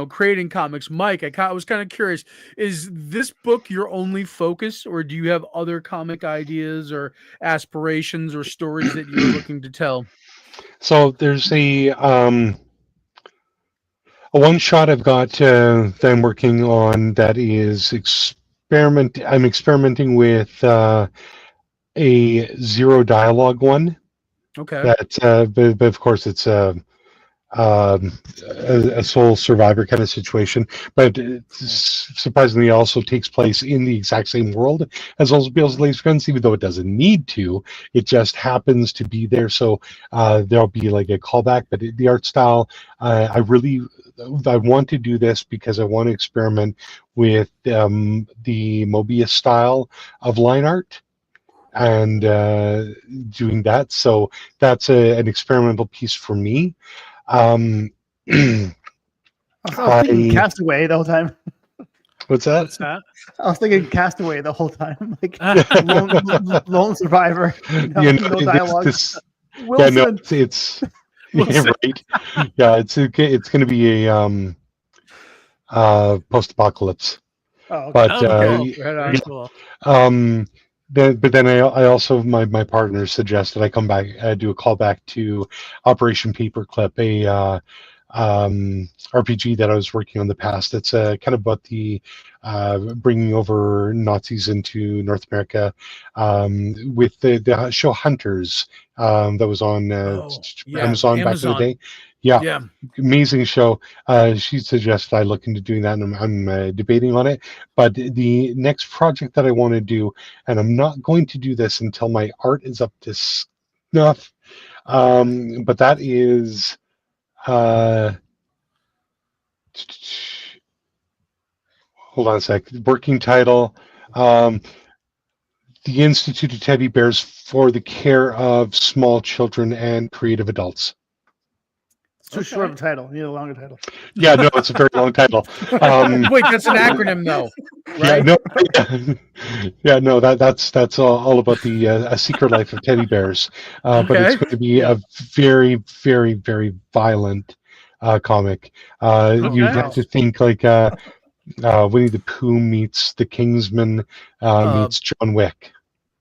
creating comics, Mike, I was kind of curious: is this book your only focus, or do you have other comic ideas or aspirations or stories that you're looking to tell? So there's a one shot I've got that I'm working on that is I'm experimenting with a 0 dialogue one. Okay. But of course it's a sole survivor kind of situation, but surprisingly also takes place in the exact same world as Oldsmobiles With Laser Guns, even though it doesn't need to. It just happens to be there, so there'll be like a callback. But the art style, I want to do this because I want to experiment with the Mobius style of line art and doing that. So that's an experimental piece for me. I was thinking Castaway the whole time. What's that? What's that? I was thinking Castaway the whole time, like lone survivor. No dialogue. Wilson. Yeah, no, it's yeah, right. Yeah, it's going to be a post-apocalypse. Oh, okay. But cool. But then I also my partner suggested I come back do a callback to Operation Paperclip, a RPG that I was working on in the past. It's kind of about the bringing over Nazis into North America with the show Hunters that was on Amazon back in the day. Yeah, amazing show. She suggested I look into doing that, and I'm debating on it. But the next project that I want to do, and I'm not going to do this until my art is up to snuff, but that is hold on a sec. Working title, The Institute of Teddy Bears for the Care of Small Children and Creative Adults. Too short of a title. You need a longer title. Yeah, no, it's a very long title. Wait, that's an acronym, though. Right? Yeah, no, that's all about the A Secret Life of Teddy Bears. But it's going to be a very, very, very violent comic. You have to think like Winnie the Pooh meets the Kingsman meets John Wick.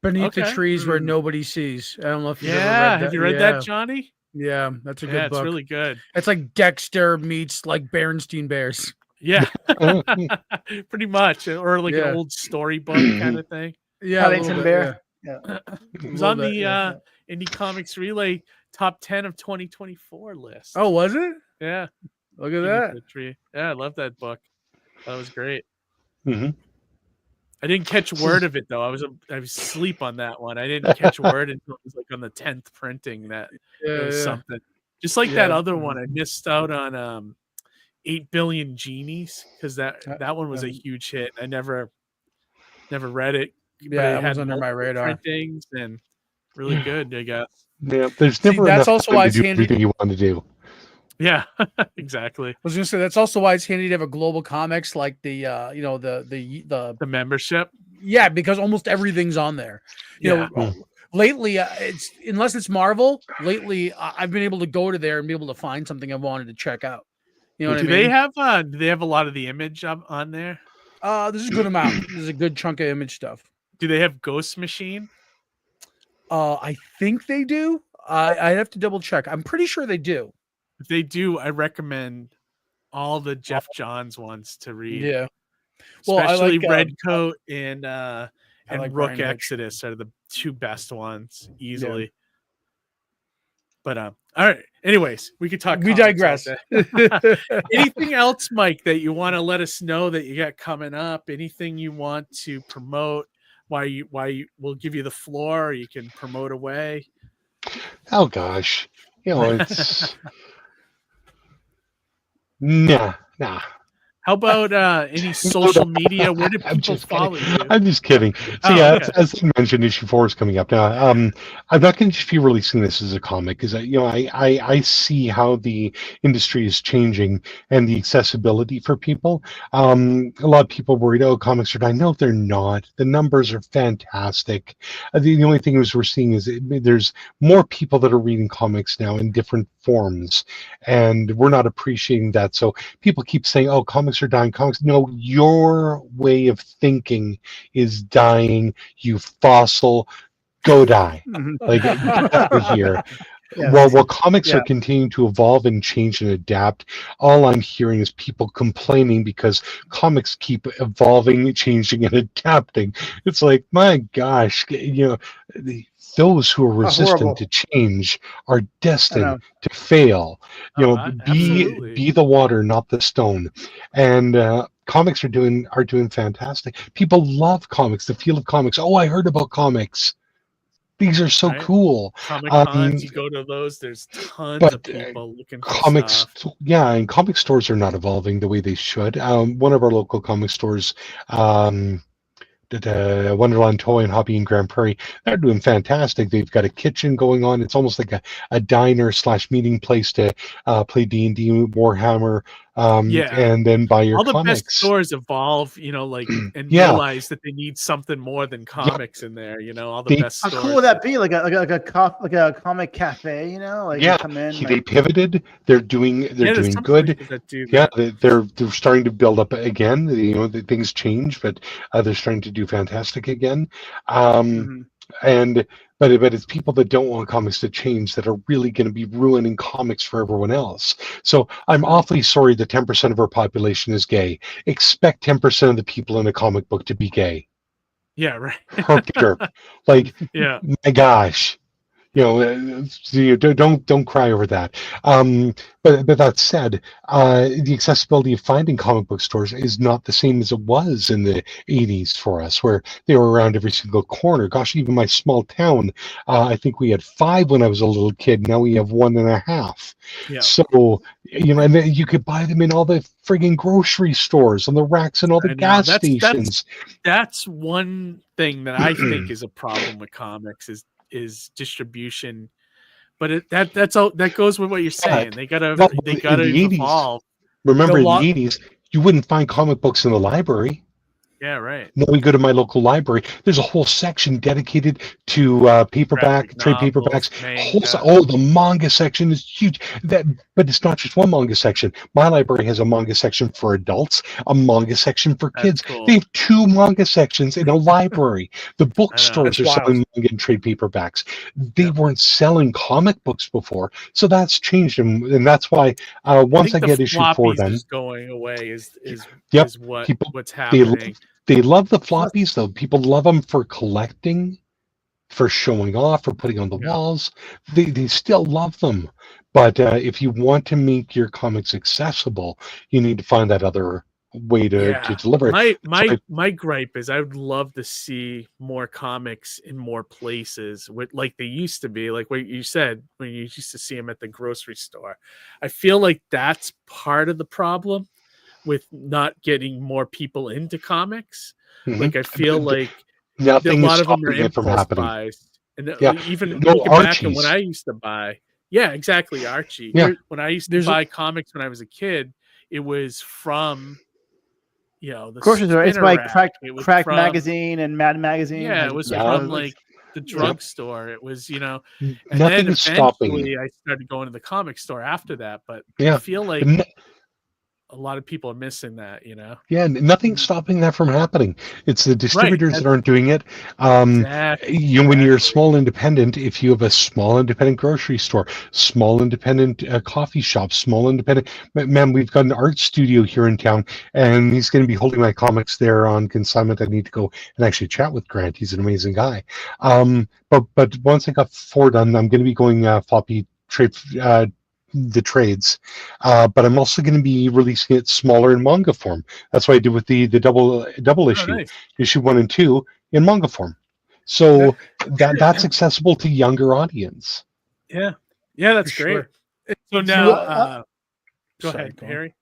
Beneath the Trees Where Nobody Sees. I don't know if you've ever read that. Have you read that, Johnny? Yeah, that's a good book. It's really good. It's like Dexter meets like Berenstain Bears. Yeah, pretty much, or like an old storybook kind of thing. Yeah, Paddington Bear. Yeah. It was on the Indie Comics Relay Top 10 of 2024 list. Oh, was it? Yeah. Look at that. Yeah, I love that book. That was great. Mm-hmm. I didn't catch word of it though. I was asleep on that one. I didn't catch word until it was like on the 10th printing that it was something. Just like that other one, I missed out on 8 Billion Genies because that one was a huge hit. I never read it. But Yeah, it that was had under my radar. printings and really good, I guess. Yeah, there's never that's enough also time why to it's do handy. everything you want to do. Yeah, exactly. I was gonna say that's also why it's handy to have a global comics like the the membership. Yeah, because almost everything's on there. You know, lately it's unless it's Marvel. Lately, I've been able to go to there and be able to find something I wanted to check out. You know what I mean? Do they have a lot of the image on there? There's a good amount. There's a good chunk of image stuff. Do they have Ghost Machine? I think they do. I have to double check. I'm pretty sure they do. If they do, I recommend all the Jeff Johns ones to read. Yeah, especially I like, Red Coat and like Rook Brian Exodus are the two best ones easily. Yeah. But all right. Anyways, we could talk. We digress. Anything else, Mike, that you want to let us know that you got coming up? Anything you want to promote? Why we'll give you the floor, or you can promote away. Oh gosh, you know it's nah. How about any social media? Where do people follow you? I'm just kidding. So as I mentioned, issue 4 is coming up now. I'm not going to just be releasing this as a comic because I see how the industry is changing and the accessibility for people. A lot of people worried, oh, comics are dying. No, they're not. The numbers are fantastic. The only thing is we're seeing is there's more people that are reading comics now in different forms, and we're not appreciating that. So people keep saying, oh, comics are dying. No, your way of thinking is dying, you fossil. Go die. Like, get out of here. While comics are continuing to evolve and change and adapt, all I'm hearing is people complaining because comics keep evolving, changing, and adapting. It's like, my gosh, those who are resistant to change are destined to fail. Be the water, not the stone. And comics are doing fantastic. People love comics, the feel of comics. Oh, I heard about comics. These are so cool. Comic cons, you go to those, there's tons of people looking for comics stuff. Yeah, and comic stores are not evolving the way they should. One of our local comic stores, Wonderland Toy and Hobby in Grand Prairie, they're doing fantastic. They've got a kitchen going on. It's almost like a diner / meeting place to play D&D, Warhammer, and then buy your comics. All the best stores evolve, and realize that they need something more than comics in there. All the best stores. How cool would that be? Like a comic cafe, come in. They pivoted. They're doing good. They're starting to build up again. The things change, but they're starting to do fantastic again. But it's people that don't want comics to change that are really going to be ruining comics for everyone else. So I'm awfully sorry that 10% of our population is gay. Expect 10% of the people in a comic book to be gay. Yeah, right. Herp. Like, my gosh. Don't cry over that. But that said, the accessibility of finding comic book stores is not the same as it was in the 80s for us, where they were around every single corner. Gosh, even my small town, I think we had 5 when I was a little kid. Now we have 1.5. Yeah. So, and then you could buy them in all the friggin' grocery stores, on the racks, and all the gas stations. That's one thing that I think is a problem with comics is distribution, but that goes with what you're saying. They gotta evolve. Remember, in the 80s, you wouldn't find comic books in the library. Yeah, right. Now we go to my local library. There's a whole section dedicated to trade paperbacks. The manga section is huge. But it's not just one manga section. My library has a manga section for adults, a manga section for kids. Cool. They have 2 manga sections in a library. The bookstores are selling manga and trade paperbacks. They weren't selling comic books before, so that's changed, and that's why once I get issue 4 done, going away is what's happening. They love the floppies, though. People love them for collecting, for showing off, for putting on the walls. They still love them. But if you want to make your comics accessible, you need to find that other way to deliver it. My gripe is I would love to see more comics in more places like they used to be, like what you said, when you used to see them at the grocery store. I feel like that's part of the problem with not getting more people into comics. Like I feel like a lot of them are impulse buys. And even looking back at when I used to buy, exactly, Archie. Yeah. When I used to buy comics when I was a kid, it was from the grocery store. It's by Crack from, Magazine and Mad Magazine. Yeah, it was from like the drugstore. It was, and nothing then is stopping. eventually I started going to the comic store after that. But I feel like a lot of people are missing that, Yeah, nothing's stopping that from happening. It's the distributors that aren't doing it. Exactly. When you're a small independent, if you have a small independent grocery store, small independent coffee shop, small independent, man, we've got an art studio here in town, and he's going to be holding my comics there on consignment. I need to go and actually chat with Grant. He's an amazing guy. But once I got 4 done, I'm going to be going floppy trade. The trades, but I'm also going to be releasing it smaller in manga form. That's what I did with the double issue, nice. issue 1 and 2 in manga form. So that's accessible to younger audience. Yeah, that's great. So now, go ahead, Harry.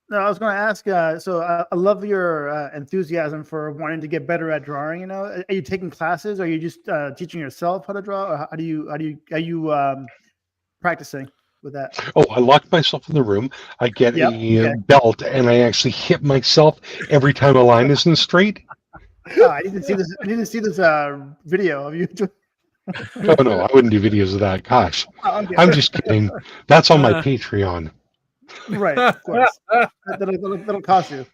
No, I was going to ask. So I love your enthusiasm for wanting to get better at drawing. Are you taking classes? Or are you just teaching yourself how to draw? Or are you practicing with that? Oh, I locked myself in the room. I get a belt, and I actually hit myself every time a line isn't straight. Oh, I need to see this. I need to see this video of you. Oh no, I wouldn't do videos of that. Gosh, I'm just kidding. That's on my Patreon. Right, of course. That'll cost you.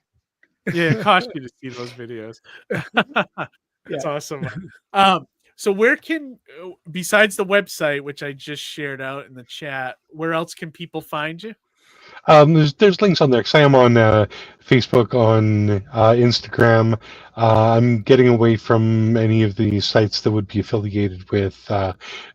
Yeah, it costs you to see those videos. That's awesome. So where can, besides the website, which I just shared out in the chat, where else can people find you? There's links on there because I am on Facebook, on Instagram. I'm getting away from any of the sites that would be affiliated with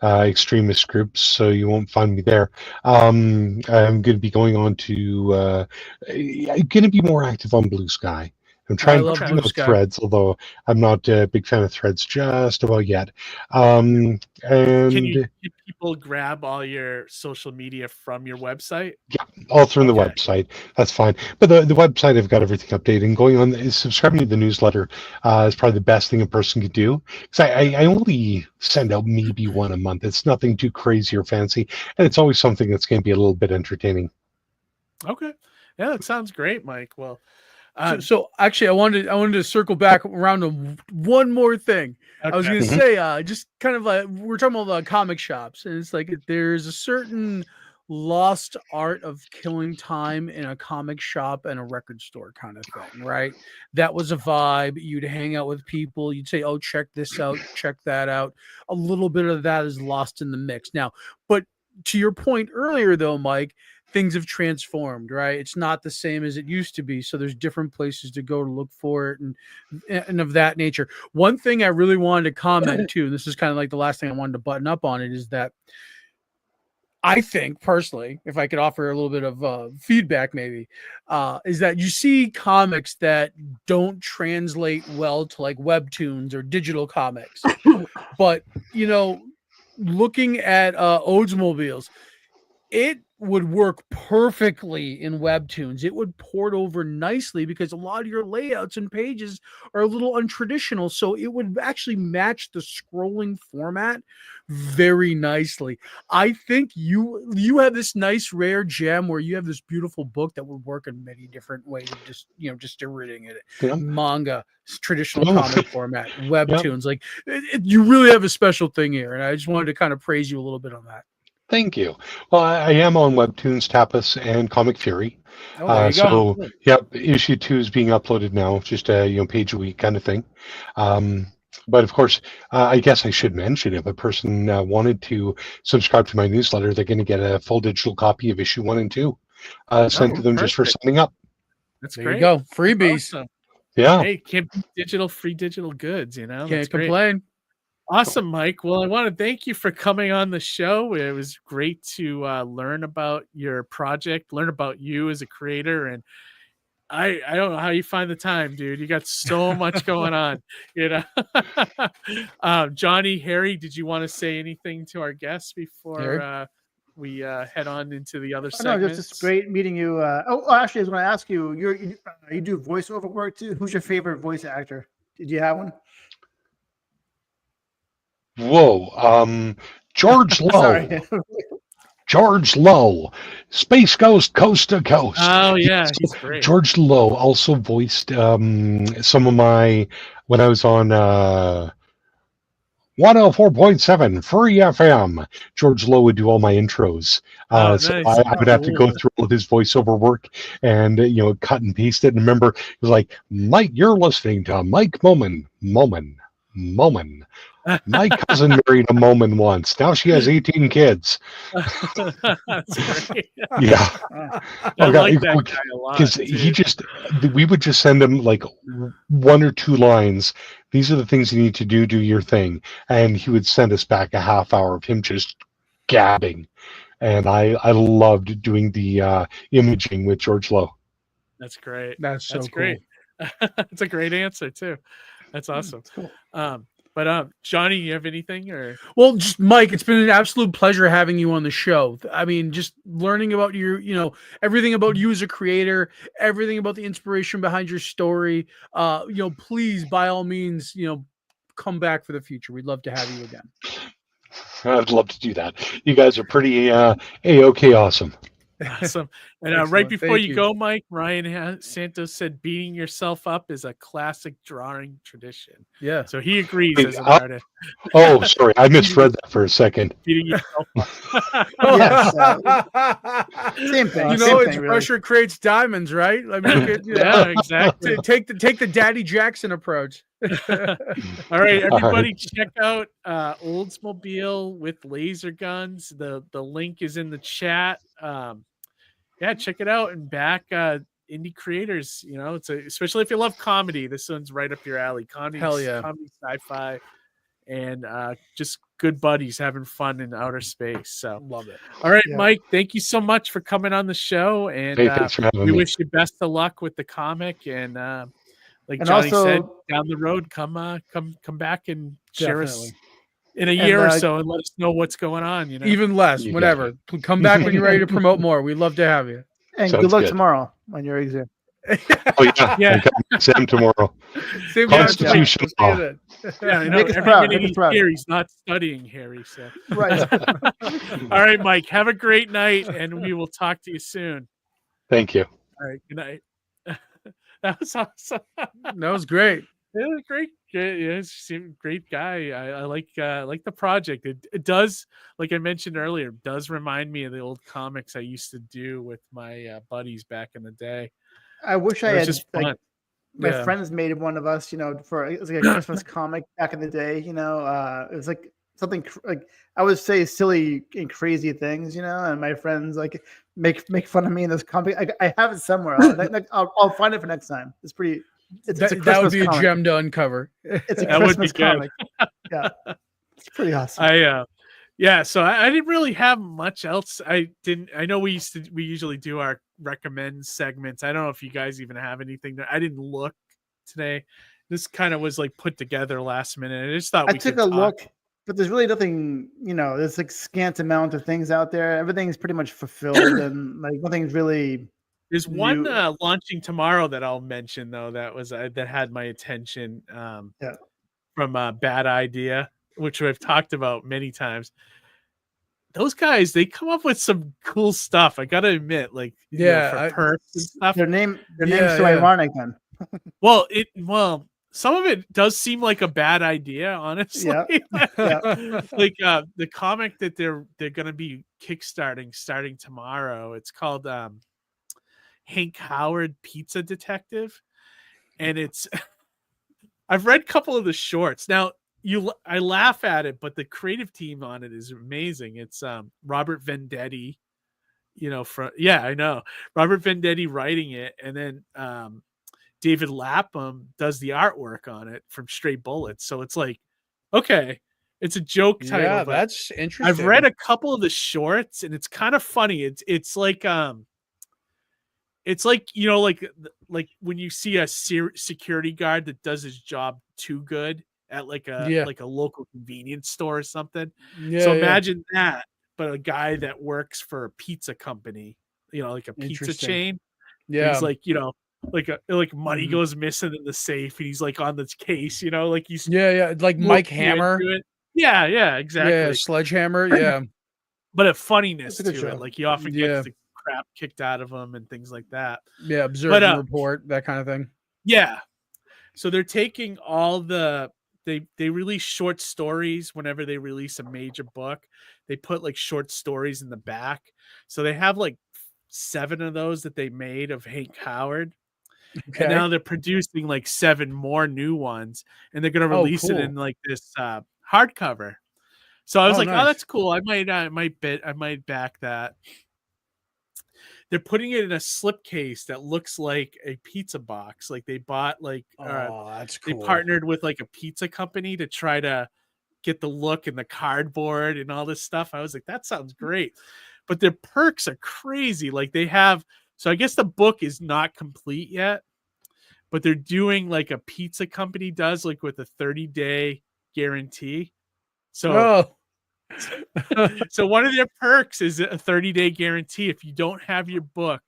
extremist groups, so you won't find me there. I'm going to be going on to, I'm going to be more active on Blue Sky. I'm trying to Threads, although I'm not a big fan of Threads just about yet. And can people grab all your social media from your website? Yeah, all through the website. That's fine. But the website, I've got everything updated. Going on, subscribing to the newsletter is probably the best thing a person could do. Because I only send out maybe 1 a month. It's nothing too crazy or fancy, and it's always something that's going to be a little bit entertaining. Okay, yeah, that sounds great, Mike. Well. So actually, I wanted to circle back around to one more thing. Okay. I was going to say, just kind of like we're talking about comic shops, and it's like there's a certain lost art of killing time in a comic shop and a record store kind of thing, right? That was a vibe. You'd hang out with people. You'd say, "Oh, check this out, check that out." A little bit of that is lost in the mix now. But to your point earlier, though, Mike. Things have transformed, right? It's not the same as it used to be. So there's different places to go to look for it and of that nature. One thing I really wanted to comment too, and this is kind of like the last thing I wanted to button up on it, is that I think personally, if I could offer a little bit of feedback maybe, is that you see comics that don't translate well to like webtoons or digital comics. But, looking at Oldsmobiles, it would work perfectly in webtoons. It would port over nicely because a lot of your layouts and pages are a little untraditional, so it would actually match the scrolling format very nicely. I think you have this nice rare gem where you have this beautiful book that would work in many different ways of just distributing it. Yeah. Manga, traditional comic format, webtoons. Like you really have a special thing here, and I just wanted to kind of praise you a little bit on that. Thank you. Well, I am on Webtoons, Tapas, and Comic Fury. There you go. Issue 2 is being uploaded now, just a page a week kind of thing. But of course, I guess I should mention, if a person wanted to subscribe to my newsletter, they're going to get a full digital copy of issue 1 and 2 sent to them just for signing up. That's there great. You go, freebies. Awesome. Yeah. Hey, can't be free digital goods. Can't complain. Awesome, Mike. Well, I want to thank you for coming on the show. It was great to learn about your project, learn about you as a creator, and I don't know how you find the time, dude. You got so much going on, you know. Johnny, Harry, did you want to say anything to our guests before we head on into the other segments? No, just great meeting you. Actually, I was going to ask you. You do voiceover work too. Who's your favorite voice actor? Did you have one? Whoa, George Lowe. Sorry. George Lowe, Space Ghost Coast to Coast. Oh yeah, he's great. George Lowe also voiced some of my when I was on 104.7 Free FM. George Lowe would do all my intros. So nice. I would have to go through all of his voiceover work and cut and paste it. And remember, it was like, Mike, you're listening to Mike Moman. My cousin married a Moman once. Now she has 18 kids. That's great. Yeah. I like that guy a lot. Because we would just send him like one or two lines. These are the things you need to do. Do your thing. And he would send us back a half hour of him just gabbing. And I loved doing the imaging with George Lowe. That's great. That's so cool. Great. That's a great answer too. That's awesome. Cool. But Johnny, you have anything or? Well, just Mike, it's been an absolute pleasure having you on the show. I mean, just learning about your, everything about you as a creator, everything about the inspiration behind your story. Please, by all means, come back for the future. We'd love to have you again. I'd love to do that. You guys are pretty A-OK awesome. Awesome. And right before you go, Mike, Ryan Santos said beating yourself up is a classic drawing tradition. Yeah. So he agrees as an artist. Oh, sorry. I misread that for a second. Beating yourself up. Yes. Same thing. Pressure creates diamonds, right? I mean, yeah, exactly. Take the Daddy Jackson approach. All right, everybody, check out Oldsmobile with Laser Guns. The link is in the chat. Check it out and back indie creators. Especially if you love comedy, this one's right up your alley. Comedy, hell yeah, comedy, sci-fi, and just good buddies having fun in outer space. So love it. All right, Mike, thank you so much for coming on the show, and thanks for having me. wish you best of luck with the comic and. Like Johnny said, down the road, come back and share us in a year or so and let us know what's going on. Even less, whatever. Come back when you're ready to promote more. We'd love to have you. And good luck tomorrow on your exam. Oh yeah. I got an exam tomorrow. Same Constitutional law. Yeah, I know. Everybody here, he's not studying, Harry. So right. All right, Mike. Have a great night, and we will talk to you soon. Thank you. All right. Good night. That was awesome. That was great. Yeah, great. Yeah, he's a great guy. I like the project. It does, like I mentioned earlier, does remind me of the old comics I used to do with my buddies back in the day. I wish I had just fun. My friends made one of us, for it was like a Christmas comic back in the day. It was like something like I would say silly and crazy things, and my friends like make fun of me in this comic. I have it somewhere. I'll find it for next time. It's pretty. That would be a gem to uncover. It's a Christmas comic. Yeah, it's pretty awesome. So I didn't really have much else. I know we usually do our recommend segments. I don't know if you guys even have anything that I didn't look today. This kind of was like put together last minute. I just thought I took a look. But there's really nothing, there's like scant amount of things out there. Everything's pretty much fulfilled and like nothing's really. There's one launching tomorrow that I'll mention though. That had my attention from Bad Idea, which we've talked about many times. Those guys, they come up with some cool stuff. I gotta admit, like for perps and stuff. Their name's so ironic then. Some of it does seem like a bad idea, honestly. Yeah. Like the comic that they're going to be kickstarting starting tomorrow. It's called Hank Howard Pizza Detective, and it's I've read a couple of the shorts. Now I laugh at it, but the creative team on it is amazing. It's Robert Venditti, I know Robert Venditti writing it, and then David Lapham does the artwork on it from Straight Bullets. So it's like, okay, it's a joke title. Yeah, that's interesting. I've read a couple of the shorts and it's kind of funny. It's like It's like, you know, like when you see a security guard that does his job too good at like a local convenience store or something. So imagine that, but a guy that works for a pizza company, you know, like a pizza chain. Yeah. He's like, you know, like money goes missing in the safe, and he's like on this case, you know, like he's like Mike Hammer. Yeah, exactly. Yeah, Sledgehammer. Yeah. But a funniness That's a to good it. show. Like he often gets the crap kicked out of him and things like that. Yeah, observe and report, that kind of thing. Yeah. So they're taking all they release short stories whenever they release a major book. They put like short stories in the back. So they have like 7 of those that they made of Hank Howard. Okay. And now they're producing like 7 more new ones, and they're going to release it in like this hardcover. So I was like, nice. Oh, that's cool. I might back that. They're putting it in a slipcase that looks like a pizza box. Like they bought like, that's cool. They partnered with like a pizza company to try to get the look and the cardboard and all this stuff. I was like, that sounds great. But their perks are crazy. Like they have, so I guess the book is not complete yet, but they're doing like a pizza company does, like with a 30-day guarantee. So, so one of their perks is a 30-day guarantee. If you don't have your book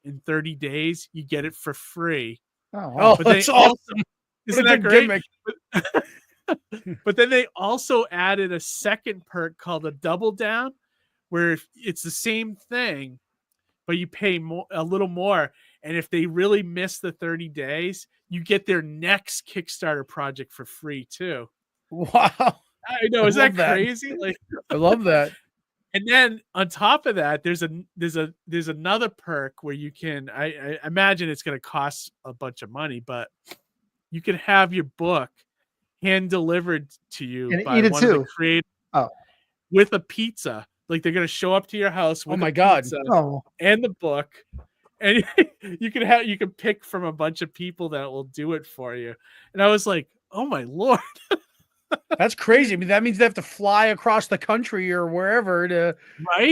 in 30 days, you get it for free. Oh, that's awesome. Isn't that great? But then they also added a second perk called a double down, where it's the same thing, but you pay a little more. And if they really miss the 30 days, you get their next Kickstarter project for free too. Wow. I know. Is that crazy? Like, I love that. And then on top of that, there's another perk where you can, I imagine it's going to cost a bunch of money, but you can have your book hand delivered to you by one of the creators with a pizza. Like they're going to show up to your house with pizza and the book, and you can pick from a bunch of people that will do it for you. And I was like, oh my Lord. That's crazy. I mean, that means they have to fly across the country or wherever to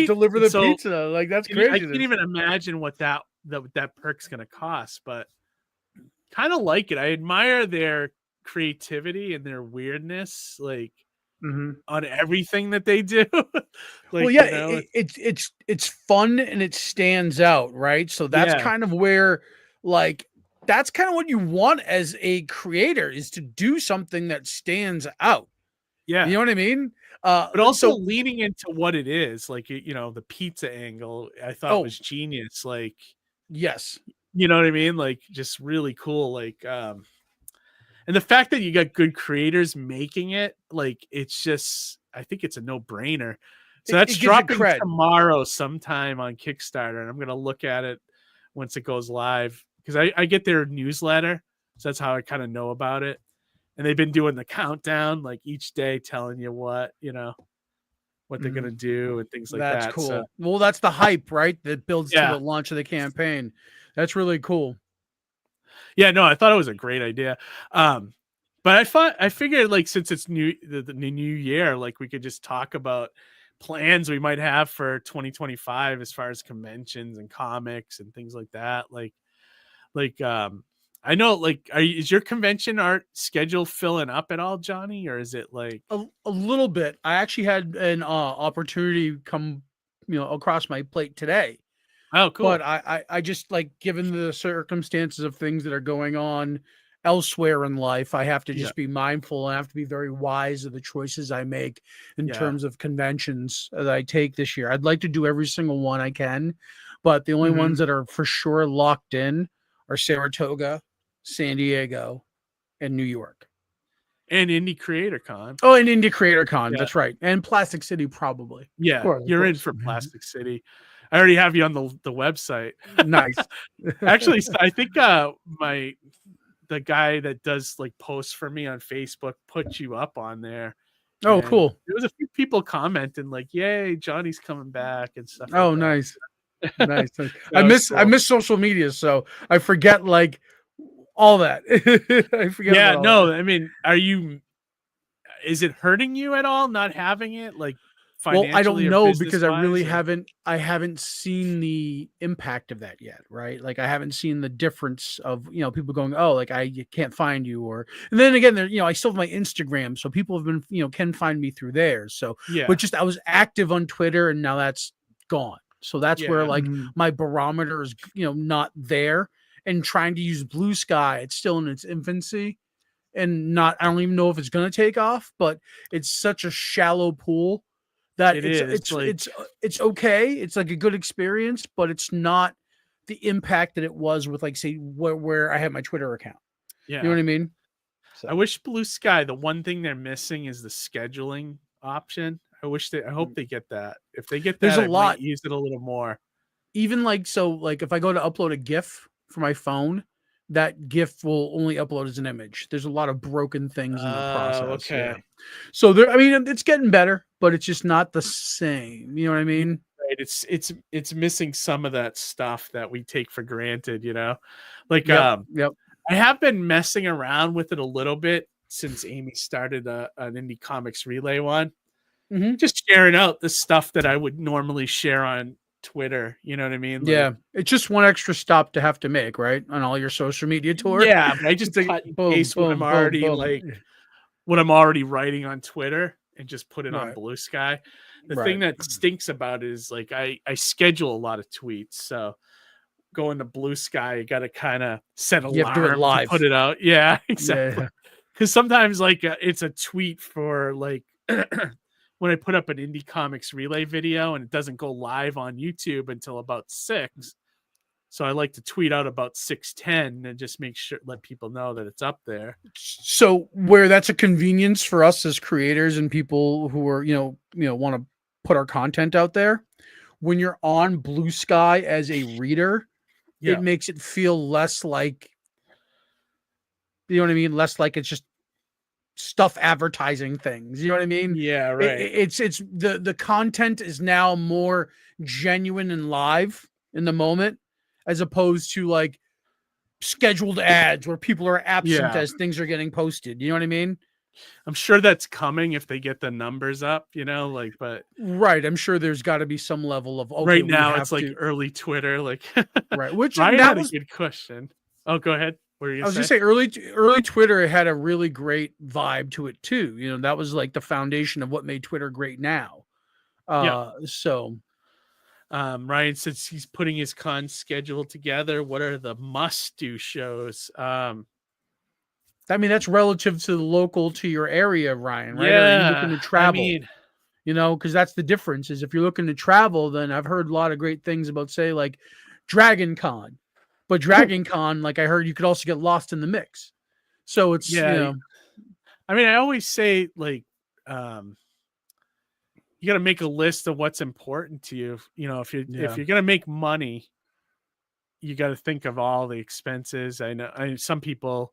deliver the pizza. Like that's crazy. I can't even imagine what that perk's going to cost, but kind of like it. I admire their creativity and their weirdness, like on everything that they do. Like, well, yeah, you know, it's fun and it stands out, right? So that's kind of where, like, that's kind of what you want as a creator, is to do something that stands out. Yeah. You know what I mean? But also leaning into what it is, like, you know, the pizza angle, I thought was genius. Like, yes. You know what I mean? Like, just really cool. Like, and the fact that you got good creators making it, like, it's just, I think it's a no-brainer. So that's dropping tomorrow sometime on Kickstarter, and I'm going to look at it once it goes live, because I get their newsletter, so that's how I kind of know about it. And they've been doing the countdown, like each day, telling you what, you know, what they're going to do and things like that. That's cool. So, well, that's the hype, right? That builds to the launch of the campaign. That's really cool. Yeah, no, I thought it was a great idea. But I figured, like, since it's the new year, like, we could just talk about plans we might have for 2025 as far as conventions and comics and things like that. I know, like, is your convention art schedule filling up at all, Johnny, or is it like a little bit? I actually had an opportunity come, you know, across my plate today. Oh, cool. But I just, like, given the circumstances of things that are going on elsewhere in life, I have to just be mindful. I have to be very wise of the choices I make in terms of conventions that I take this year. I'd like to do every single one I can, but the only ones that are for sure locked in are Saratoga, San Diego, and New York. And Indie Creator Con. Oh, and Indie Creator Con. That's right. And Plastic City, probably. Yeah, of course, you're in for Plastic City. I already have you on the website. Nice. Actually, I think the guy that does, like, posts for me on Facebook put you up on there. Oh, cool. There was a few people commenting like, "Yay, Johnny's coming back" and stuff. Oh, like nice. Nice. I miss social media, so I forget, like, all that. I forget. Yeah, no, I mean, is it hurting you at all not having it? Like, financially? Well, I don't or know because I really business-wise, or- I haven't seen the impact of that yet, right? Like I haven't seen the difference of, people going, "Oh, like I can't find you," or and then again there, I still have my Instagram, so people have been, can find me through there. So, Yeah, but just I was active on Twitter and now that's gone. So that's where yeah. like Mhm. my barometer is, not there, and trying to use Blue Sky, it's still in its infancy, and not I don't even know if it's going to take off, but it's such a shallow pool that It it's is it's like it's it's okay. It's like a good experience, but it's not the impact that it was with like say where I had my Twitter account. You know yeah. what I mean? I So wish Blue Sky. The one thing they're missing is the scheduling option. I hope they get that. If they get there's that, a I might lot, use it a little more. even like so like if I go to upload a GIF for my phone, that GIF will only upload as an image. There's a lot of broken things in the Oh, process. Yeah. okay. So there, I mean, it's getting better, but it's just not the same. You know what I Yeah, mean? right. It's missing some of that stuff that we take for granted, Like Yep. Yep. I have been messing around with it a little bit since Amy started an indie comics relay one. Mhm. Just sharing out the stuff that I would normally share on Twitter. You know what I mean? Like, Yeah, it's just one extra stop to have to make, right? On all your social media tour. yeah, but I just It's like cut and boom, paste boom, boom, boom. what I'm already writing on Twitter and just put it on Right, Blue Sky. The thing right. that stinks about it is like I schedule a lot of tweets, so going to Blue Sky, you got to kind of set You have to do it alarm to put live. it out. Yeah, Yeah, exactly. Because sometimes like it's a tweet for like when I put up an indie comics relay video and it doesn't go live on YouTube until about 6. So I like to tweet out about 6:10 and just let people know that it's up there. so where that's a convenience for us as creators and people who are, want to put our content out there. When you're on Blue Sky as a reader, Yeah. it makes it feel less like, you know what I mean? Less like it's just stuff advertising things. You know what I mean? Yeah, right. It's the content is now more genuine and live in the moment, as opposed to like scheduled ads where people are absent Yeah. as things are getting posted. You know what I mean? I'm sure that's coming if they get the numbers up, but Right. I'm sure there's got to be some level of okay. right We now have it's like to early Twitter. Like right. Which Ryan that had was a good question. Oh, go ahead. What are you I was gonna gonna say? say early Twitter had a really great vibe to it too. That was like the foundation of what made Twitter great now. Yeah. So Ryan says he's putting his con schedule together. What are the must-do shows? I mean, that's relative to the local to your area, Ryan, right? Or are you looking Yeah, to I travel? mean, Because that's the difference is if you're looking to travel, then I've heard a lot of great things about, say, like Dragon Con. But Dragon Con, like I heard, you could also get lost in the mix. So it's, yeah. I mean, I always say like, you got to make a list of what's important to you. If you're gonna make money, you got to think of all the expenses. I know some people,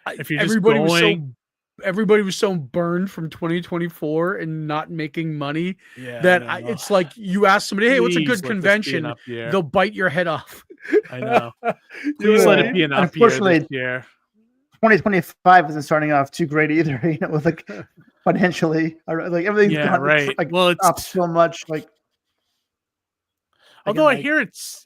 if you're just going, everybody was so burned from 2024 and not making money yeah, that I know. it's like you ask somebody, hey, what's a Please good let this be an convention? up year. They'll bite your head off. I know. You know Please what let I it mean? be an up year Unfortunately, this year. 2025 isn't starting off too great either. With like financially, like everything's Yeah, gone right. like Well, it's up so much. Like, although I again, hear it's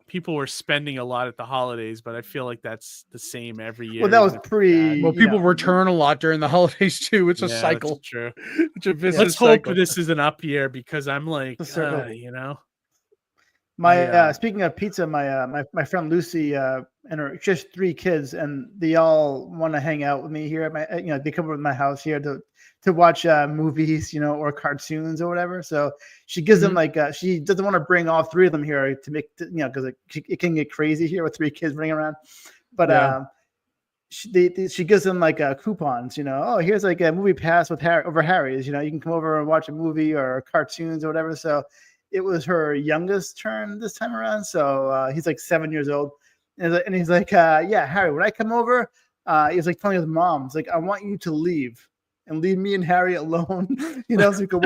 people were spending a lot at the holidays, but I feel like that's the same every year. well, that was even if it's pre. Well, bad. people return a lot during the holidays too. It's a Yeah, cycle. that's true. It's a vicious Let's hope cycle. this is an up year because I'm like, It's a circle. I, Speaking of pizza, my friend Lucy and she has 3 kids, and they all want to hang out with me here at my. They come over to my house here to watch movies, or cartoons or whatever. So she gives them like she doesn't want to bring all 3 of them here to make because it can get crazy here with 3 kids running around. But she gives them like coupons. Oh, here's like a movie pass with Harry's. You can come over and watch a movie or cartoons or whatever. So it was her youngest turn this time around. So he's like 7 years old. And he's like, yeah, Harry, when I come over, he's like telling his mom, he's like, I want you to leave and leave me and Harry alone, so we could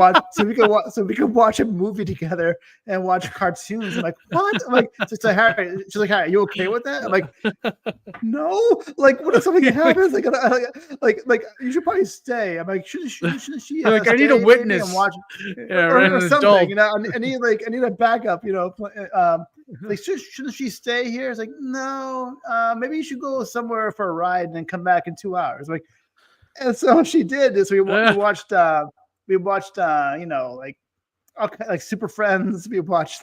watch a movie together and watch cartoons. I'm like, what? I'm like, she's like, Harry, are you okay with that? I'm like, no. Like, what if something happens? Like, you should probably stay. I'm like, shouldn't she? Like, I need a witness and watch, or something. I need a backup. Like, shouldn't she stay here? It's like, no. Maybe you should go somewhere for a ride and then come back in 2 hours. Like, and so she did this. We watched like Super Friends. We watched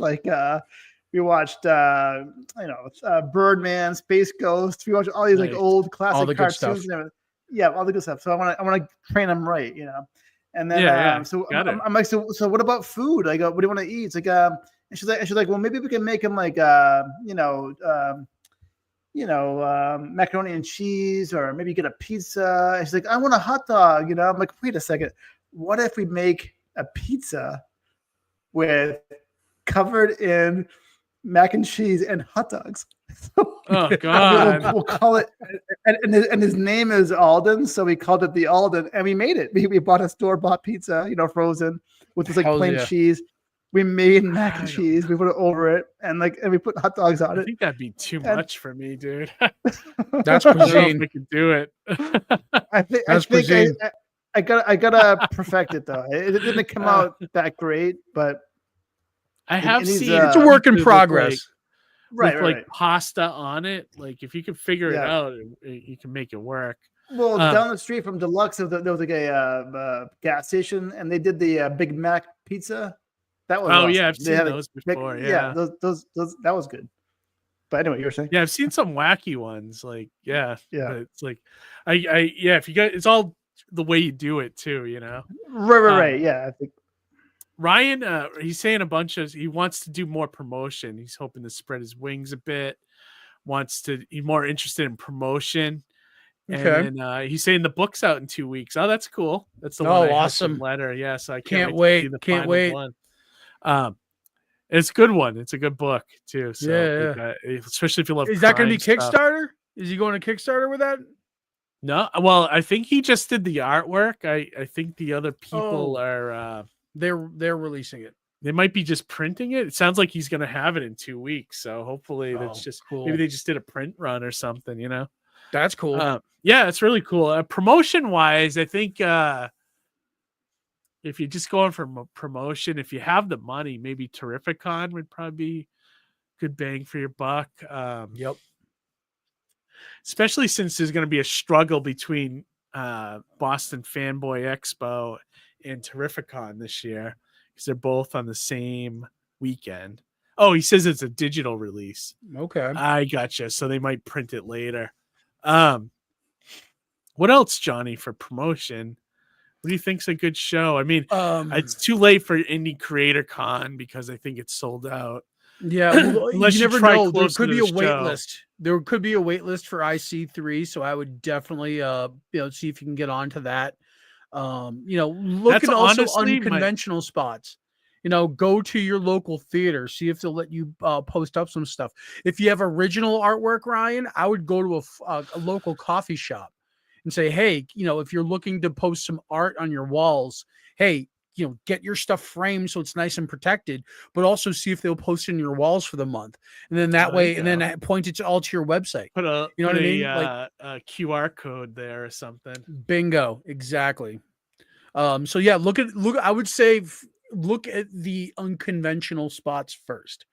Birdman, Space Ghost. We watched all these like old classic cartoons and everything. Yeah, all the good stuff. So I want to train them right, And then so I'm like, so what about food? I go, what do you want to eat? It's like and she's like, well, maybe we can make them like macaroni and cheese, or maybe get a pizza. And she's like, I want a hot dog. I'm like, wait a second. What if we make a pizza covered in mac and cheese and hot dogs? Oh God! We'll call it, and his name is Alden, so we called it the Alden, and we made it. We bought a store-bought pizza, frozen with this like plain cheese. We made mac and cheese. We put it over it, and we put hot dogs on it. I think that'd be too much for me, dude. That's cuisine. We could do it. I think I gotta perfect it though. It didn't come out that great, but I have seen it's a work in progress. Right. Pasta on it. Like, if you can figure it out, you can make it work. Well, down the street from Deluxe, there was like a gas station, and they did the Big Mac pizza. That was awesome. Yeah, I've seen those before. Those that was good. But anyway, you were saying? Yeah, I've seen some wacky ones. Like, it's like, if you got, it's all the way you do it too. Right. Yeah, I think Ryan, he's saying he wants to do more promotion. He's hoping to spread his wings a bit. He's more interested in promotion. Okay. And he's saying the book's out in 2 weeks. Oh, that's cool. That's the one. Awesome letter. Yeah, so I can't wait. Can't wait. One. It's a good one. It's a good book too. So especially if you love. Is that going to be Kickstarter? Is he going to Kickstarter with that? No. Well, I think he just did the artwork. I think the other people are. They're releasing it. They might be just printing it. It sounds like he's going to have it in 2 weeks. So hopefully that's just cool. Maybe they just did a print run or something. That's cool. Yeah, it's really cool. Promotion wise, I think. If you're just going for promotion, if you have the money, maybe Terrificon would probably be good bang for your buck. Yep. Especially since there's going to be a struggle between Boston Fanboy Expo and Terrificon this year, because they're both on the same weekend. Oh, he says it's a digital release. Okay. I gotcha. So they might print it later. What else, Johnny, for promotion? What do you think's a good show? I mean, it's too late for Indie Creator Con because I think it's sold out. Yeah, unless you never try know. There could to be a the wait show. list. There could be a wait list for IC3, so I would definitely see if you can get onto that. Look That's at also honestly unconventional spots. Go to your local theater, see if they'll let you post up some stuff. If you have original artwork, Ryan, I would go to a local coffee shop and say, hey, if you're looking to post some art on your walls, hey, get your stuff framed so it's nice and protected, but also see if they'll post it in your walls for the month. And then that way, and then point it all to your website. Put a what I mean? Like a QR code there or something. Bingo. Exactly. So yeah, I would say look at the unconventional spots first,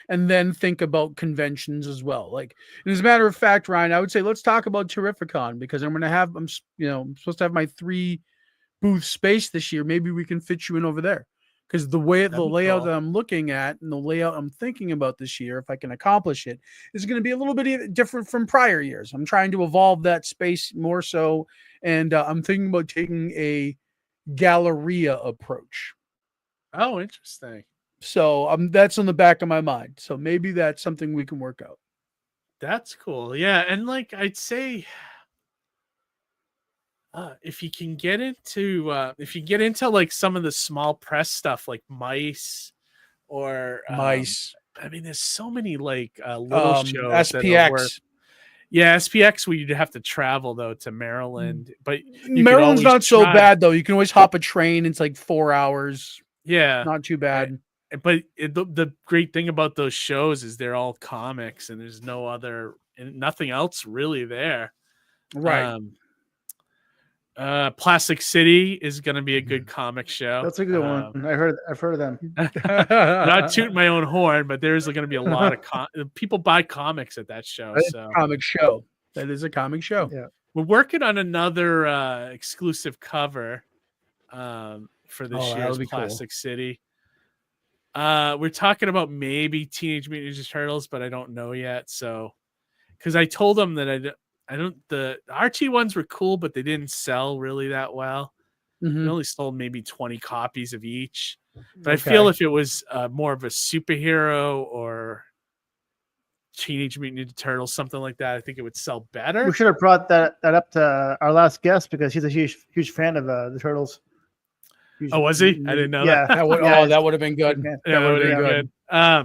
and then think about conventions as well. Like, and as a matter of fact, Ryan, I would say let's talk about Terrificon, because I'm supposed to have my 3 booth space this year. Maybe we can fit you in over there, because the layout that I'm looking at and the layout I'm thinking about this year, if I can accomplish it, is going to be a little bit different from prior years. I'm trying to evolve that space more so, and I'm thinking about taking a Galleria approach. Oh, interesting. So that's on the back of my mind. So maybe that's something we can work out. That's cool. Yeah. And like, I'd say if you can get into like some of the small press stuff, like Mice or Mice. I mean, there's so many like little shows. SPX. Yeah, SPX we'd have to travel though to Maryland, but Maryland's not so bad though. You can always hop a train. It's like 4 hours. Yeah, not too bad. But the great thing about those shows is they're all comics, and there's nothing else really there. Right. Plastic City is going to be a good comic show. That's a good one. I've heard of them. Not tooting my own horn, but there's going to be a lot of people buy comics at that show. Comic show. That is a comic show. Yeah. We're working on another exclusive cover for this year's Plastic City. We're talking about maybe Teenage Mutant Ninja Turtles, but I don't know yet. So, because I told them that the RT ones were cool, but they didn't sell really that well. We only sold maybe 20 copies of each. But I feel if it was more of a superhero or Teenage Mutant Ninja Turtles, something like that, I think it would sell better. We should have brought that up to our last guest because he's a huge fan of the Turtles. Oh, was he? I didn't know that. That would have been good. That would have been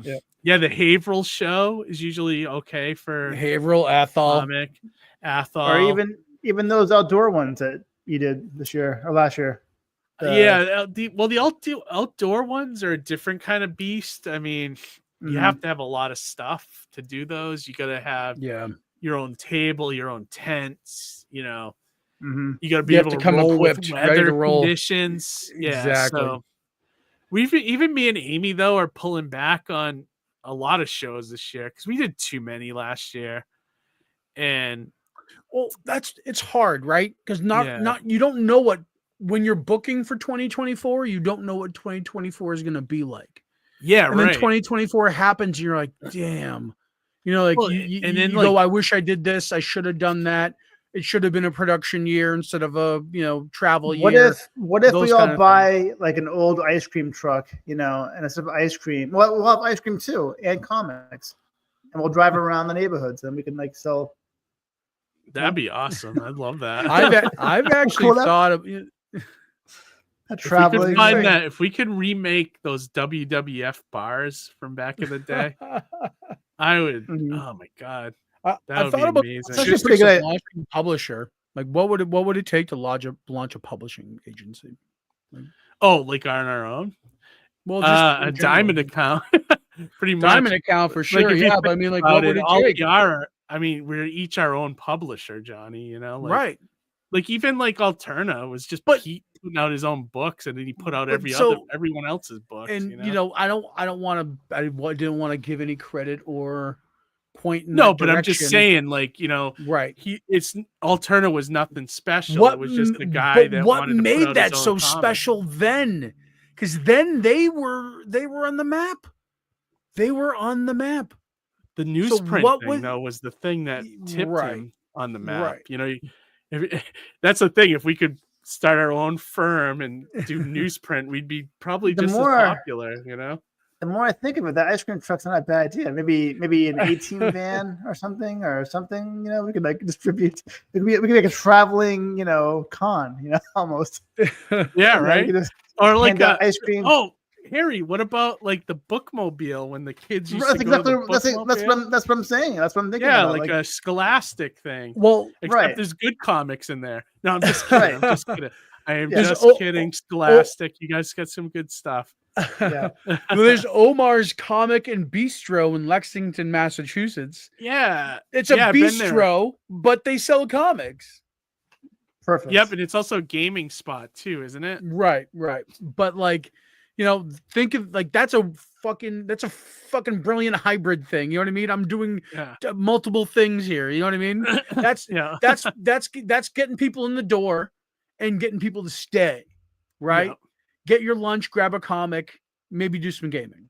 good. Yeah, the Haverhill show is usually okay for Haverhill, Athol, comic, Athol, or even those outdoor ones that you did this year or last year. The outdoor ones are a different kind of beast. I mean, you have to have a lot of stuff to do those. You got to have your own table, your own tents. You know, you got to be able to come equipped, ready to roll. Conditions. Yeah, exactly. So even me and Amy though are pulling back on a lot of shows this year because we did too many last year, and it's hard, right? Because you don't know what when you're booking for 2024, you don't know what 2024 is going to be like. Yeah, and then 2024 happens, and you're like, damn, you go, I wish I did this, I should have done that. It should have been a production year instead of a travel year. What if we all buy like an old ice cream truck, and instead of ice cream, we'll have ice cream too and comics, and we'll drive around the neighborhoods and we can sell. That'd be awesome. I'd love that. I've actually thought of traveling. If we could remake those WWF bars from back in the day, I would. Oh my god. I thought about just launching a publisher. Like, what would it take to launch a publishing agency? Like on our own? Well, just a diamond account, pretty much. Diamond account for sure. But I mean, what would it take? We're each our own publisher, Johnny. Right? Like even Alterna was just Pete putting out his own books, and then he put out everyone else's books. And I didn't want to give any credit or point. But I'm just saying, right? Alterna was nothing special. It was just the guy that what wanted to made put out that his so own comic. Special then, because then they were on the map. They were on the map. The newsprint thing though was the thing that tipped him on the map. Right. That's the thing. If we could start our own firm and do newsprint, we'd be probably as popular. The more I think of it, that ice cream truck's not a bad idea. Maybe an 18 van or something. We could distribute. We could make a traveling, con. Almost. Yeah, right. Or like ice cream. Oh, Harry, what about the bookmobile when the kids used to go to the that's what I'm saying. That's what I'm thinking. Yeah, about. like a Scholastic thing. Well, except there's good comics in there. No, I'm just kidding. I'm just kidding. I am just kidding. Scholastic, you guys got some good stuff. Yeah. There's Omar's Comic and Bistro in Lexington, Massachusetts. Yeah, it's a bistro, but they sell comics. Perfect. Yep, and it's also a gaming spot too, isn't it? Right. But think of that's a fucking brilliant hybrid thing. You know what I mean? I'm doing multiple things here. You know what I mean? That's getting people in the door and getting people to stay. Right. Yeah. Get your lunch, grab a comic, maybe do some gaming.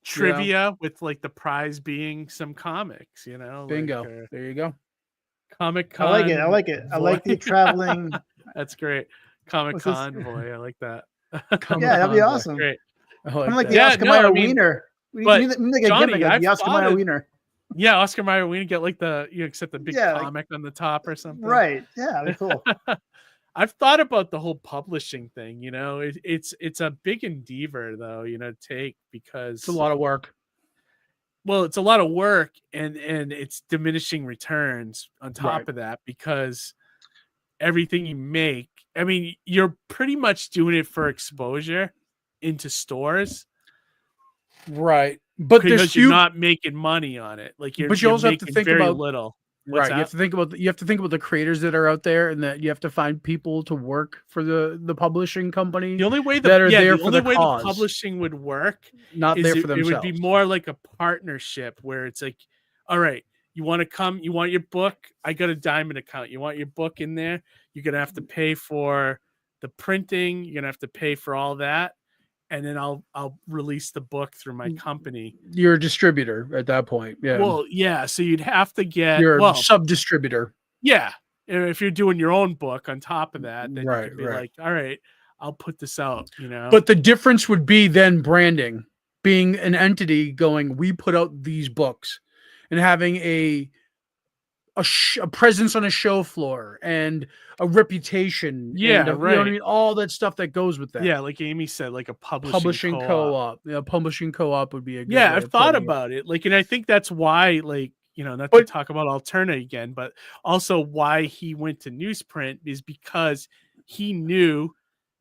Trivia with the prize being some comics. Bingo. There you go. Comic Con. I like it. I like the traveling. That's great. Comic Con boy. I like that. That'd be awesome. Great. I'm like the Oscar Mayer wiener. Johnny, the Oscar Mayer wiener. Yeah, Oscar Mayer wiener. Get accept the big comic on the top or something. Right. Yeah, that'd be cool. I've thought about the whole publishing thing. It's a big endeavor though. To take because it's a lot of work. well, it's a lot of work and it's diminishing returns on top Right. of that, because everything you make, I mean, you're pretty much doing it for exposure into stores, Right. But because you're not making money on it. Like but you also have to making think very about little. What's right. You have to think about the creators that are out there, and that you have to find people to work for the publishing company. The only way that are there the for only the way cause, the publishing would work not is there for it would be themselves. more like a partnership where it's like, all right, you want to come, you want your book, I got a Diamond account. You want your book in there, you're gonna have to pay for the printing, you're gonna have to pay for all that, and then I'll release the book through my company. You're a distributor at that point. Yeah. Well, yeah, so you'd have to get You're a sub-distributor. Yeah. If you're doing your own book on top of that, then you Right, could be right. like, all right, I'll put this out, But the difference would be then branding, being an entity going, we put out these books, and having a presence on a show floor and a reputation. Yeah, and you know what I mean? All that stuff that goes with that. Yeah, like Amy said, like a Publishing co-op. Yeah, publishing co-op would be a good Yeah, way I've of thought putting it. about it. Like, and I think that's why, like, not to talk about Alterna again, but also why he went to newsprint is because he knew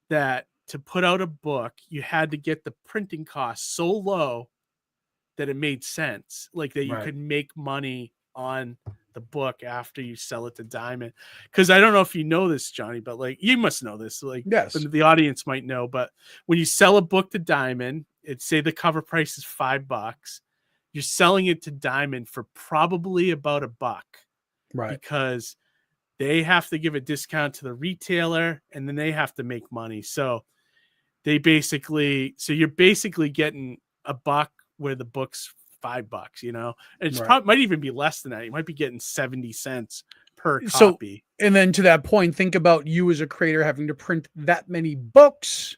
that to put out a book, you had to get the printing costs so low that it made sense. Like that you Right. could make money on the book after you sell it to Diamond. Because I don't know if you know this, Johnny, but like you must know this. Like, yes, the audience might know, but when you sell a book to Diamond, it's say the cover price is $5. You're selling it to Diamond for probably about $1, right? Because they have to give a discount to the retailer, and then they have to make money. So you're basically getting $1 where the book's $5, and it's Right. probably might even be less than that. You might be getting 70 cents per So, copy. and then to that point, think about you as a creator having to print that many books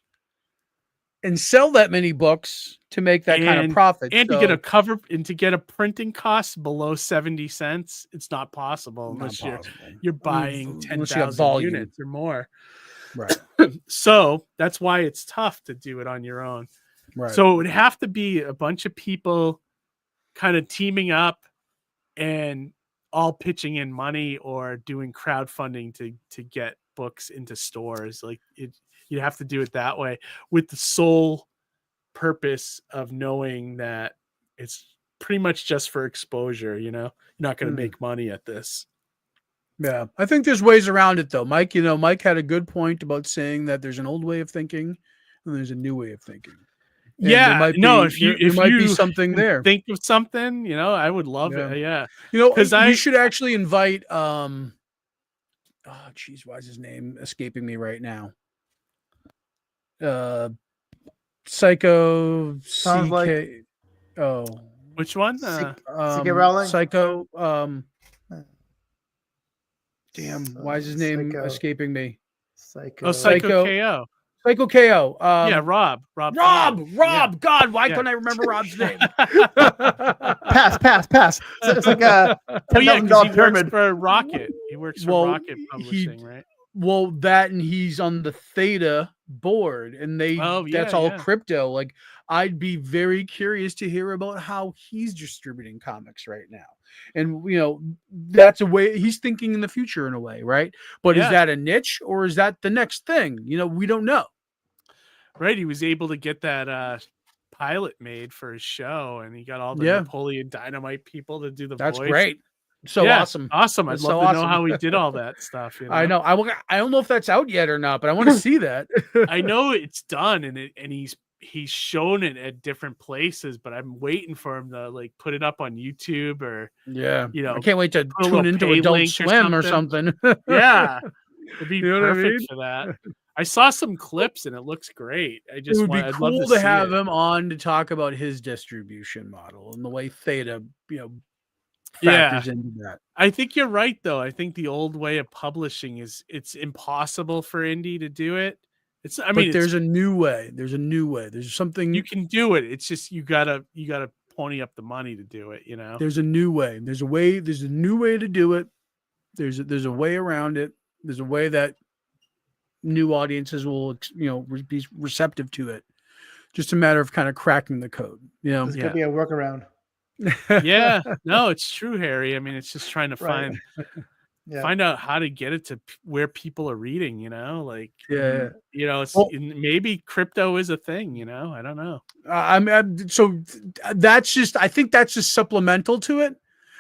and sell that many books to make that kind of profit. And to get a cover and to get a printing cost below 70 cents, it's not possible unless you're buying Unless you got 10,000 volume. units or more. Right. So that's why it's tough to do it on your own. Right. So it would have to be a bunch of people kind of teaming up and all pitching in money or doing crowdfunding to get books into stores. Like you have to do it that way with the sole purpose of knowing that it's pretty much just for exposure. You're not going to make money at this. Yeah, I think there's ways around it though, Mike. Mike had a good point about saying that there's an old way of thinking and there's a new way of thinking. And Yeah, there might be something there. Think of something, I would love it. Yeah, because we should actually invite. Oh, geez, why is his name escaping me right now? Psycho. Sounds like. Oh, which one? C.K. Rowling. Psycho. Damn, why is his name escaping me? Psycho. Oh, Psycho KO. Psycho KO. Yeah, Rob. Rob. Yeah. God, why couldn't I remember Rob's name? Pass. It's like a $10,000 pyramid for Rocket. He works for Rocket Publishing, right? Well, that and he's on the Theta board, and that's all crypto. Like, I'd be very curious to hear about how he's distributing comics right now. And that's a way he's thinking in the future in a way, right? But is that a niche or is that the next thing? We don't know. Right. He was able to get that pilot made for his show, and he got all the Napoleon Dynamite people to do the voice. That's great. Awesome. Awesome. I'd love to know how he did all that stuff. I know. I don't know if that's out yet or not, but I want to see that. I know it's done, and he's shown it at different places, but I'm waiting for him to like put it up on YouTube or I can't wait to tune into Adult Swim or something. Yeah, it'd be perfect what I mean? for that. I saw some clips and it looks great. It would be cool to have him on to talk about his distribution model and the way Theta, factors into that. I think you're right, though. I think the old way of publishing it's impossible for indie to do it. There's a new way. There's something you can do it. It's just you gotta pony up the money to do it. There's a new way. There's a new way to do it. There's a way around it. There's a way that new audiences will be receptive to it. Just a matter of kind of cracking the code. There's gonna be a workaround. Yeah, no, it's true, Harry. I mean, it's just trying to Right. find out how to get it to where people are reading, like, Yeah. it's Well, maybe crypto is a thing, I don't know. I think that's just supplemental to it.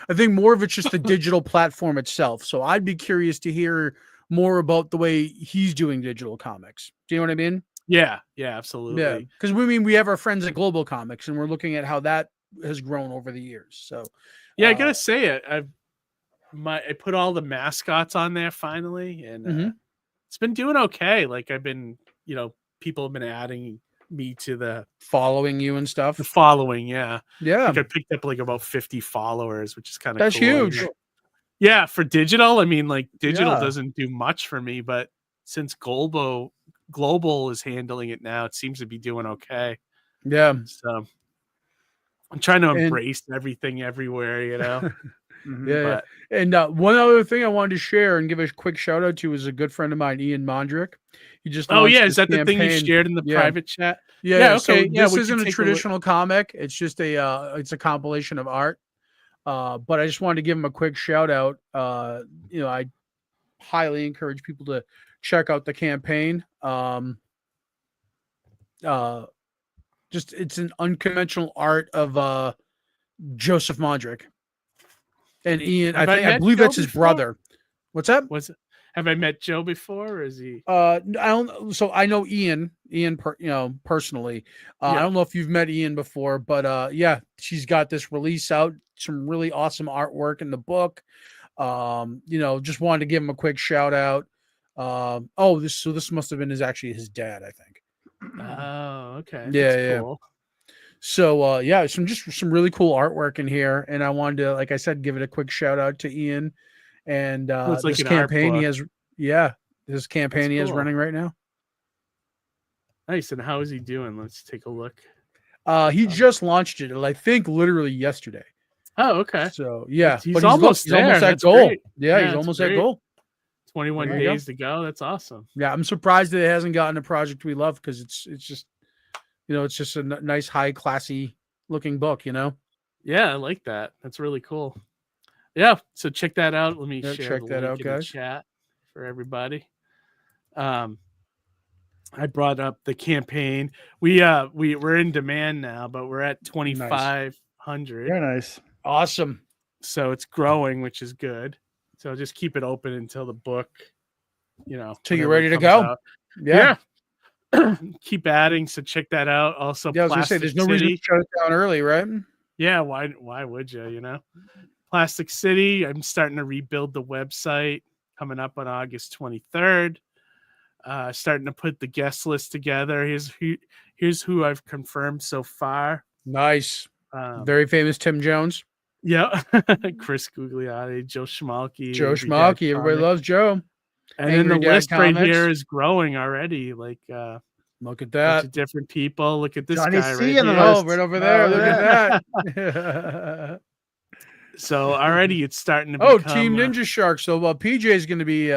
I think more of it's just the digital platform itself. So I'd be curious to hear more about the way he's doing digital comics. Do you know what I mean? Yeah, Yeah, absolutely. because we have our friends at Global Comics, and we're looking at how that has grown over the years. So Yeah, I gotta say it. I put all the mascots on there finally, and it's been doing okay. Like I've been, people have been adding me to the following you and stuff. The following, yeah. Yeah. I think I picked up like about 50 followers, which is kind of That's huge. Yeah, for digital. I mean, like digital Yeah. doesn't do much for me, but since Global is handling it now, it seems to be doing okay. Yeah. So I'm trying to embrace everything everywhere, Yeah. And one other thing I wanted to share and give a quick shout out to is a good friend of mine, Ian Mondrick. He just is that the thing you shared in the private chat? Yeah. Okay. So this isn't a traditional comic. It's just it's a compilation of art. But I just wanted to give him a quick shout out. I highly encourage people to check out the campaign. Just it's an unconventional art of Joseph Mondrick. And Ian, I believe that's his brother. What's that? Have I met Joe before, or is he? I don't. So I know Ian, personally. I don't know if you've met Ian before, but yeah, she's got this release out. Some really awesome artwork in the book. Just wanted to give him a quick shout out. This must have been his dad, I think. Oh, okay. Yeah. Cool. So some really cool artwork in here, and I wanted to, like I said, give it a quick shout out to Ian and this campaign he has. Yeah, this campaign he has running right now. Nice. And how is he doing? Let's take a look. He just launched it, I think, literally yesterday. Oh, okay. So yeah, he's almost at goal. Great. Yeah, he's almost at goal. 21 days to go. That's awesome. Yeah, I'm surprised that it hasn't gotten a project we love, because it's just it's just a nice, high classy looking book. Yeah, I like that. That's really cool. Yeah, so check that out. Let me share check the that link out, in guys. the chat for everybody. I brought up the campaign. We're in demand now, but we're at 2,500. Very nice. Awesome. So it's growing, which is good. So just keep it open until the book, till you're ready to go. Out. Yeah. Keep adding. So check that out. Also, I was gonna say there's no reason to shut it down early, right? Yeah. Why would you? Plastic City. I'm starting to rebuild the website, coming up on August 23rd. Starting to put the guest list together. Here's who I've confirmed so far. Nice. Very famous Tim Jones. Yeah. Chris Gugliotti, Joe Schmalke. Everybody loves Joe. And then the list right here is growing already. Like, look at that. Different people. Look at this Johnny guy C right in the here. list. Right over there. Look at that. So already it's starting to become... Team Ninja Shark. So PJ is going to be...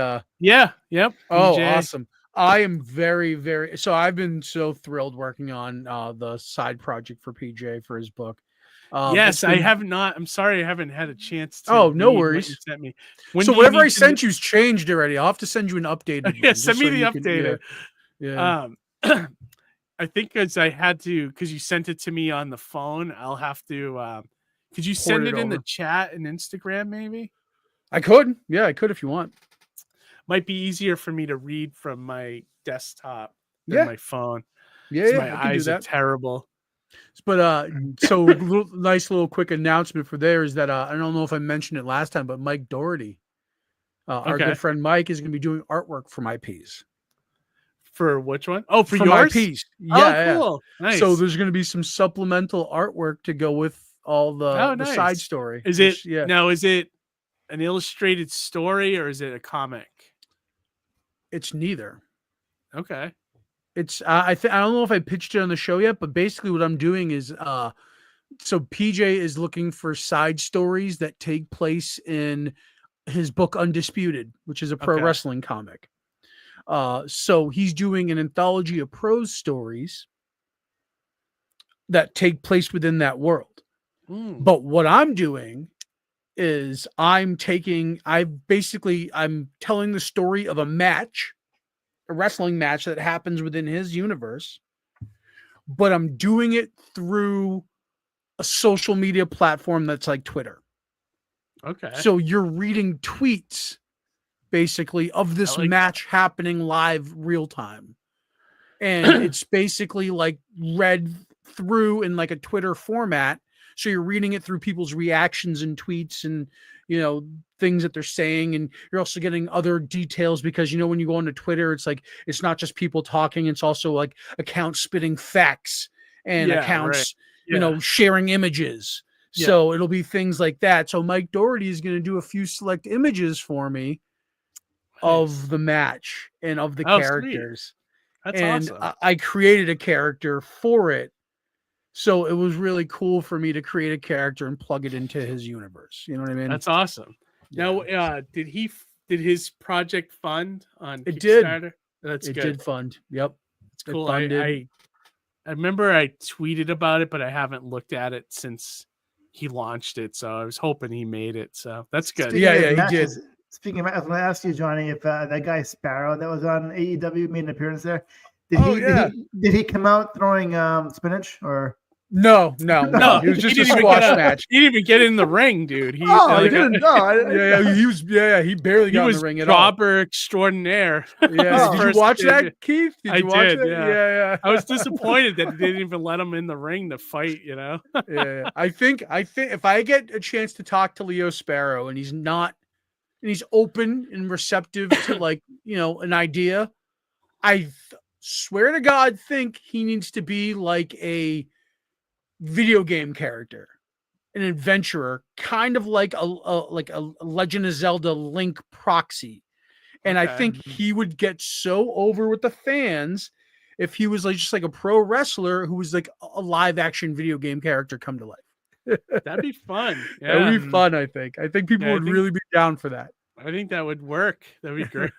Yeah. Yep. Oh, PJ. Awesome. I am very, very... So I've been so thrilled working on the side project for PJ for his book. Yes, I have not. I'm sorry I haven't had a chance to... Oh, no worries. You sent me. So whatever I sent you's changed already. I'll have to send you an updated Yeah, one, send me the updated. Yeah. I think because I had to... Because you sent it to me on the phone, I'll have to... could you send it in the chat and Instagram, maybe? I could. Yeah, I could if you want. Might be easier for me to read from my desktop than my phone. Yeah, my eyes are terrible. But so nice little quick announcement for there is that I don't know if I mentioned it last time, but Mike Doherty, our good friend Mike, is going to be doing artwork for my piece. For which one? Oh, for yours? My piece. Yeah, cool. Nice. So there's going to be some supplemental artwork to go with all the side story. Is it now? Is it an illustrated story or is it a comic? It's neither. Okay. It's I don't know if I pitched it on the show yet, but basically what I'm doing is so PJ is looking for side stories that take place in his book Undisputed, which is a pro wrestling comic. So he's doing an anthology of prose stories that take place within that world. But what I'm doing is I'm telling the story of a wrestling match that happens within his universe, but I'm doing it through a social media platform that's like Twitter. Okay. So you're reading tweets basically of this match happening live real time. And it's basically like read through in like a Twitter format. So you're reading it through people's reactions and tweets and, things that they're saying. And you're also getting other details because, when you go onto Twitter, it's like, it's not just people talking. It's also like accounts spitting facts and accounts, sharing images. Yeah. So it'll be things like that. So Mike Doherty is going to do a few select images for me of the match and of the characters. Sweet. That's awesome. I created a character for it. So it was really cool for me to create a character and plug it into his universe. You know what I mean? That's awesome. Now, did his project fund on it Kickstarter? It did fund. Yep. It's cool. I remember I tweeted about it, but I haven't looked at it since he launched it. So I was hoping he made it. So that's good. Speaking he did. Speaking of, I was going to ask you, Johnny, if that guy Sparrow that was on AEW made an appearance there. Did he come out throwing spinach or? No. It was just a squash match. He didn't even get in the ring, dude. He didn't. He barely got in the ring at all. Jobber extraordinaire. Yeah. Did you watch that, Keith? Did you watch it? Yeah. I was disappointed that they didn't even let him in the ring to fight. Yeah. I think if I get a chance to talk to Leo Sparrow and he's open and receptive to an idea, I swear to God, think he needs to be like a video game character, an adventurer, kind of like a Legend of Zelda Link proxy. And I think he would get so over with the fans if he was just like a pro wrestler who was like a live action video game character come to life. That'd be fun. Yeah. That'd be fun. I think people would really be down for that. I think that would work. That'd be great.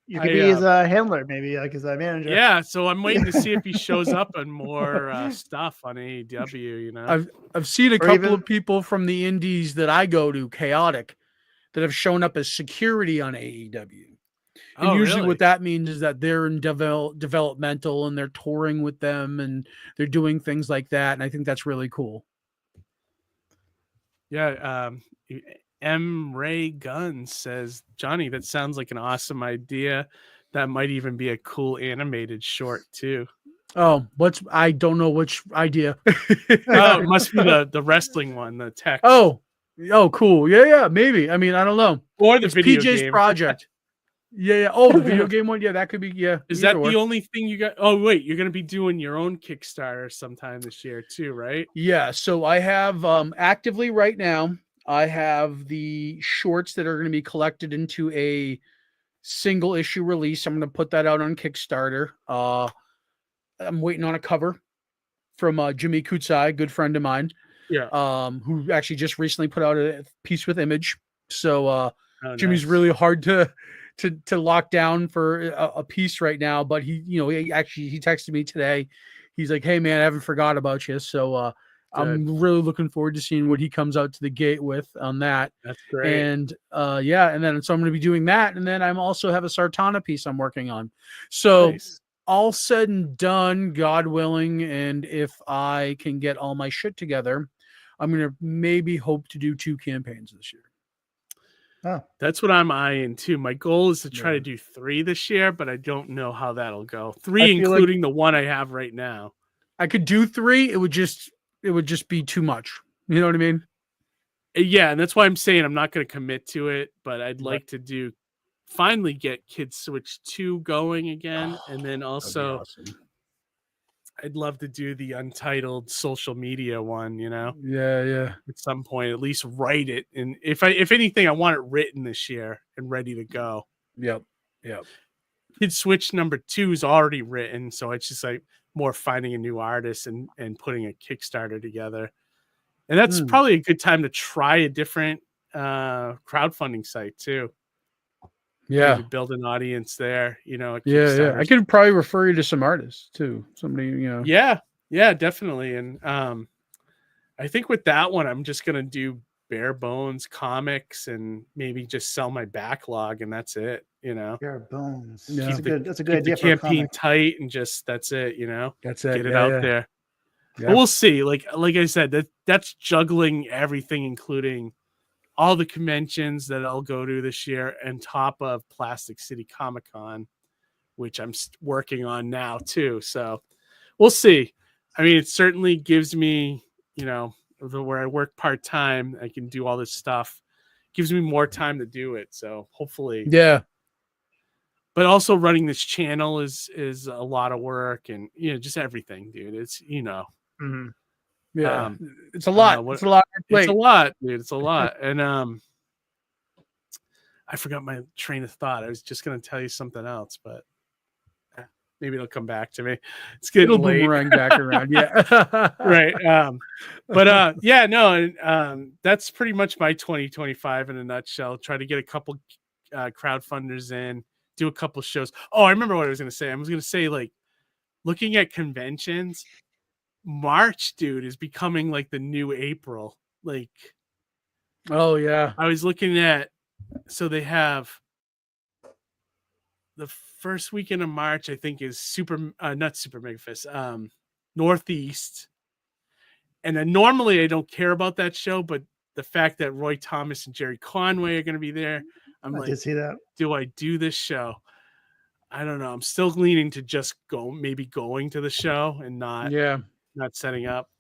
You could be his handler, maybe, like his manager. Yeah, so I'm waiting to see if he shows up on more stuff on AEW. I've seen a couple of people from the indies that I go to, Chaotic, that have shown up as security on AEW. And usually what that means is that they're in developmental and they're touring with them and they're doing things like that. And I think that's really cool. Yeah. M. Ray Guns says, Johnny, that sounds like an awesome idea. That might even be a cool animated short too. Oh, I don't know which idea. Oh, it must be the wrestling one, the tech. Oh, cool. Yeah, maybe. I mean, I don't know. Or the video PJ's game project. Yeah. Oh, the video game one. Yeah, that could be. Yeah. Is that the only thing you got? Oh, wait, you're going to be doing your own Kickstarter sometime this year too, right? Yeah. So I have actively right now, I have the shorts that are going to be collected into a single issue release. I'm going to put that out on Kickstarter. I'm waiting on a cover from Jimmy Kutsai, good friend of mine. Yeah. Who actually just recently put out a piece with Image. So Jimmy's really hard to lock down for a piece right now, but he texted me today. He's like, "Hey man, I haven't forgot about you." So I'm really looking forward to seeing what he comes out to the gate with on that. That's great. And so I'm going to be doing that. And then I'm also have a Sartana piece I'm working on. So all said and done, God willing, and if I can get all my shit together, I'm going to maybe hope to do 2 campaigns this year. Oh, that's what I'm eyeing too. My goal is to try to do 3 this year, but I don't know how that'll go. 3, including the one I have right now. I could do 3. It would just be too much. You know what I mean? Yeah, and that's why I'm saying I'm not going to commit to it, but I'd like to finally get Kid Switch 2 going again, and then also I'd love to do the untitled social media one, Yeah. At some point, at least write it. And if anything, I want it written this year and ready to go. Yep. Kid Switch number 2 is already written, so it's just like more finding a new artist and putting a Kickstarter together. And that's probably a good time to try a different crowdfunding site too. Yeah. Maybe build an audience there, Yeah. I could probably refer you to some artists too. Somebody, Yeah, definitely. And I think with that one, I'm just gonna do bare bones comics and maybe just sell my backlog, and that's it. Bare bones. Yeah. That's a good Keep idea the for a campaign comic. tight and just that's it. That's it. Get it Yeah, out yeah. there. Yeah. But we'll see. Like I said, that's juggling everything, including all the conventions that I'll go to this year, and top of Plastic City Comic Con, which I'm working on now too. So we'll see. I mean, it certainly gives me, where I work part-time, I can do all this stuff. Gives me more time to do it. So hopefully, Yeah. But also running this channel is a lot of work, and just everything, dude. It's Mhm. Yeah. It's a lot. It's a lot. It's a lot, dude. It's a lot. And I forgot my train of thought. I was just gonna tell you something else, but maybe it'll come back to me. It's getting It'll late. boomerang back around. Yeah. Right. But yeah, no, and that's pretty much my 2025 in a nutshell. Try to get a couple crowdfunders in, do a couple shows. Oh, I remember what I was gonna say. I was gonna say, like, looking at conventions, March, dude, is becoming like the new April. Like, Oh yeah. I was looking at, so they have the first weekend of March, I think, is not Super Mega Fest, Northeast. And then normally I don't care about that show, but the fact that Roy Thomas and Jerry Conway are going to be there, I'm I like, did see that. do I do this show? I don't know. I'm still leaning to just maybe going to the show and not setting up.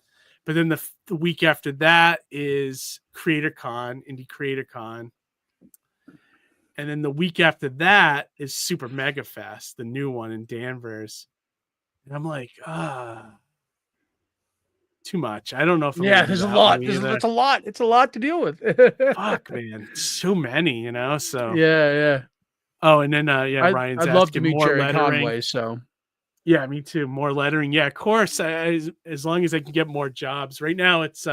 But then the week after that is Creator Con, Indie Creator Con. And then the week after that is Super Mega Fest, the new one in Danvers. And I'm like, too much. I don't know if I'm there's a lot. It's a lot. It's a lot to deal with. Fuck, man. So many, so. Yeah. Oh, and then Ryan's I'd love to asking meet more Jerry lettering. Conway, so. Yeah, me too. More lettering. Yeah, of course. As long as I can get more jobs. Right now it's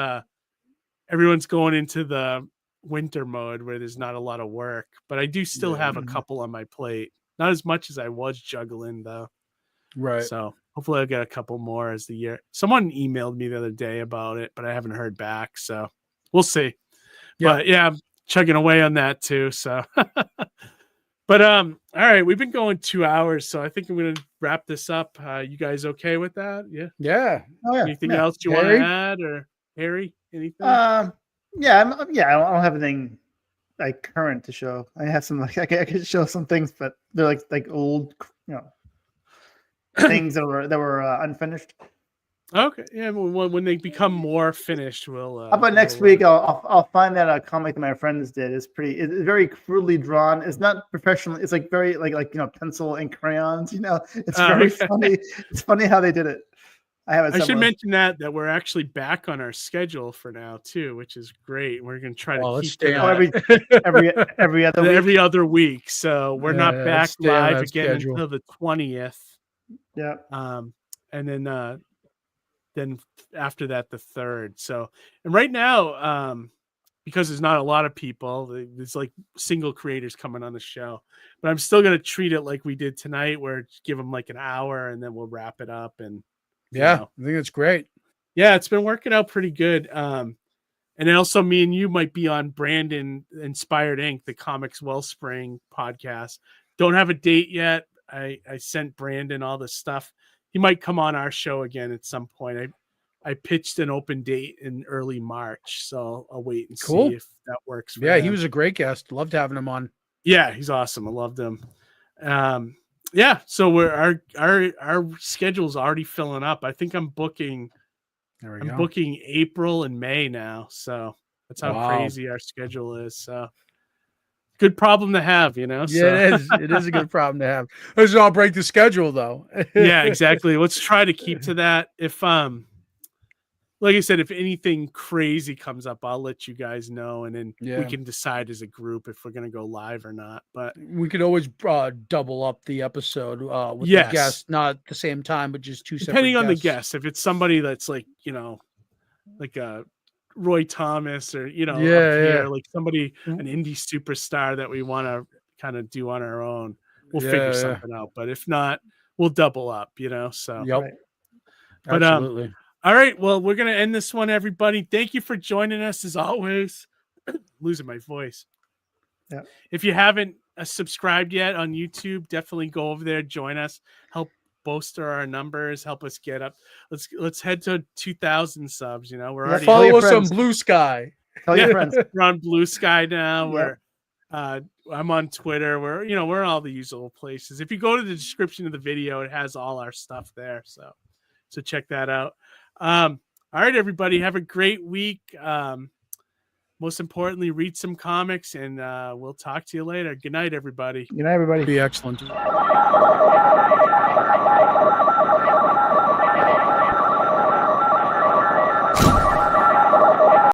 everyone's going into the winter mode where there's not a lot of work, but I do still have a couple on my plate. Not as much as I was juggling though. Right. So hopefully I'll get a couple more as the year. Someone emailed me the other day about it, but I haven't heard back. So we'll see. Yeah. But yeah, I'm chugging away on that too. So but all right, we've been going 2 hours, so I think I'm gonna wrap this up. You guys okay with that? Yeah. Yeah. Oh yeah. Anything yeah. else you want to add, or Harry? Anything? Yeah, I don't have anything like current to show. I have some like I could show some things, but they're like old, things that were unfinished. Okay, yeah. When they become more finished, we'll. How about next week? I'll find that comic that my friends did. It's it's very crudely drawn. It's not professional. It's like very like pencil and crayons. It's very funny. It's funny how they did it. I should mention that we're actually back on our schedule for now too, which is great. We're going to try to keep every other week. Every other week. So we're not back live again until the 20th. Yeah. And then after that, the 3rd. So, and right now, because there's not a lot of people, there's like single creators coming on the show, but I'm still going to treat it like we did tonight, where give them like an hour and then we'll wrap it up. And I think that's great. Yeah, it's been working out pretty good. And then also me and you might be on Brandon Inspired Inc., the Comics Wellspring podcast. Don't have a date yet. I sent Brandon all this stuff. He might come on our show again at some point. I pitched an open date in early March, so I'll wait and see if that works for him. He was a great guest. Loved having him on. Yeah, he's awesome. I loved him. Yeah, so our schedule's already filling up. I think I'm booking April and May now. So that's how crazy our schedule is. So good problem to have, Yeah, so. it is. It is a good problem to have. Let's all break the schedule though. Yeah, exactly. Let's try to keep to that. If like I said, if anything crazy comes up, I'll let you guys know, and then we can decide as a group if we're going to go live or not. But we could always double up the episode with the guest, not at the same time, but just two separate depending on the guests. guest. If it's somebody that's like, like a Roy Thomas or, like somebody, an indie superstar that we want to kind of do on our own, we'll figure something out. But if not, we'll double up, so. Yep. But, absolutely. All right. Well, we're going to end this one, everybody. Thank you for joining us as always. Losing my voice. Yeah. If you haven't subscribed yet on YouTube, definitely go over there, join us, help bolster our numbers, help us get up. Let's head to 2,000 subs. You know, we're already follow us on Blue Sky. Tell your friends. We're on Blue Sky now. Yep. I'm on Twitter. We're in all the usual places. If you go to the description of the video, it has all our stuff there. So check that out. All right, everybody, have a great week. Most importantly, read some comics, and we'll talk to you later. Good night, everybody. Good night, everybody. Be excellent.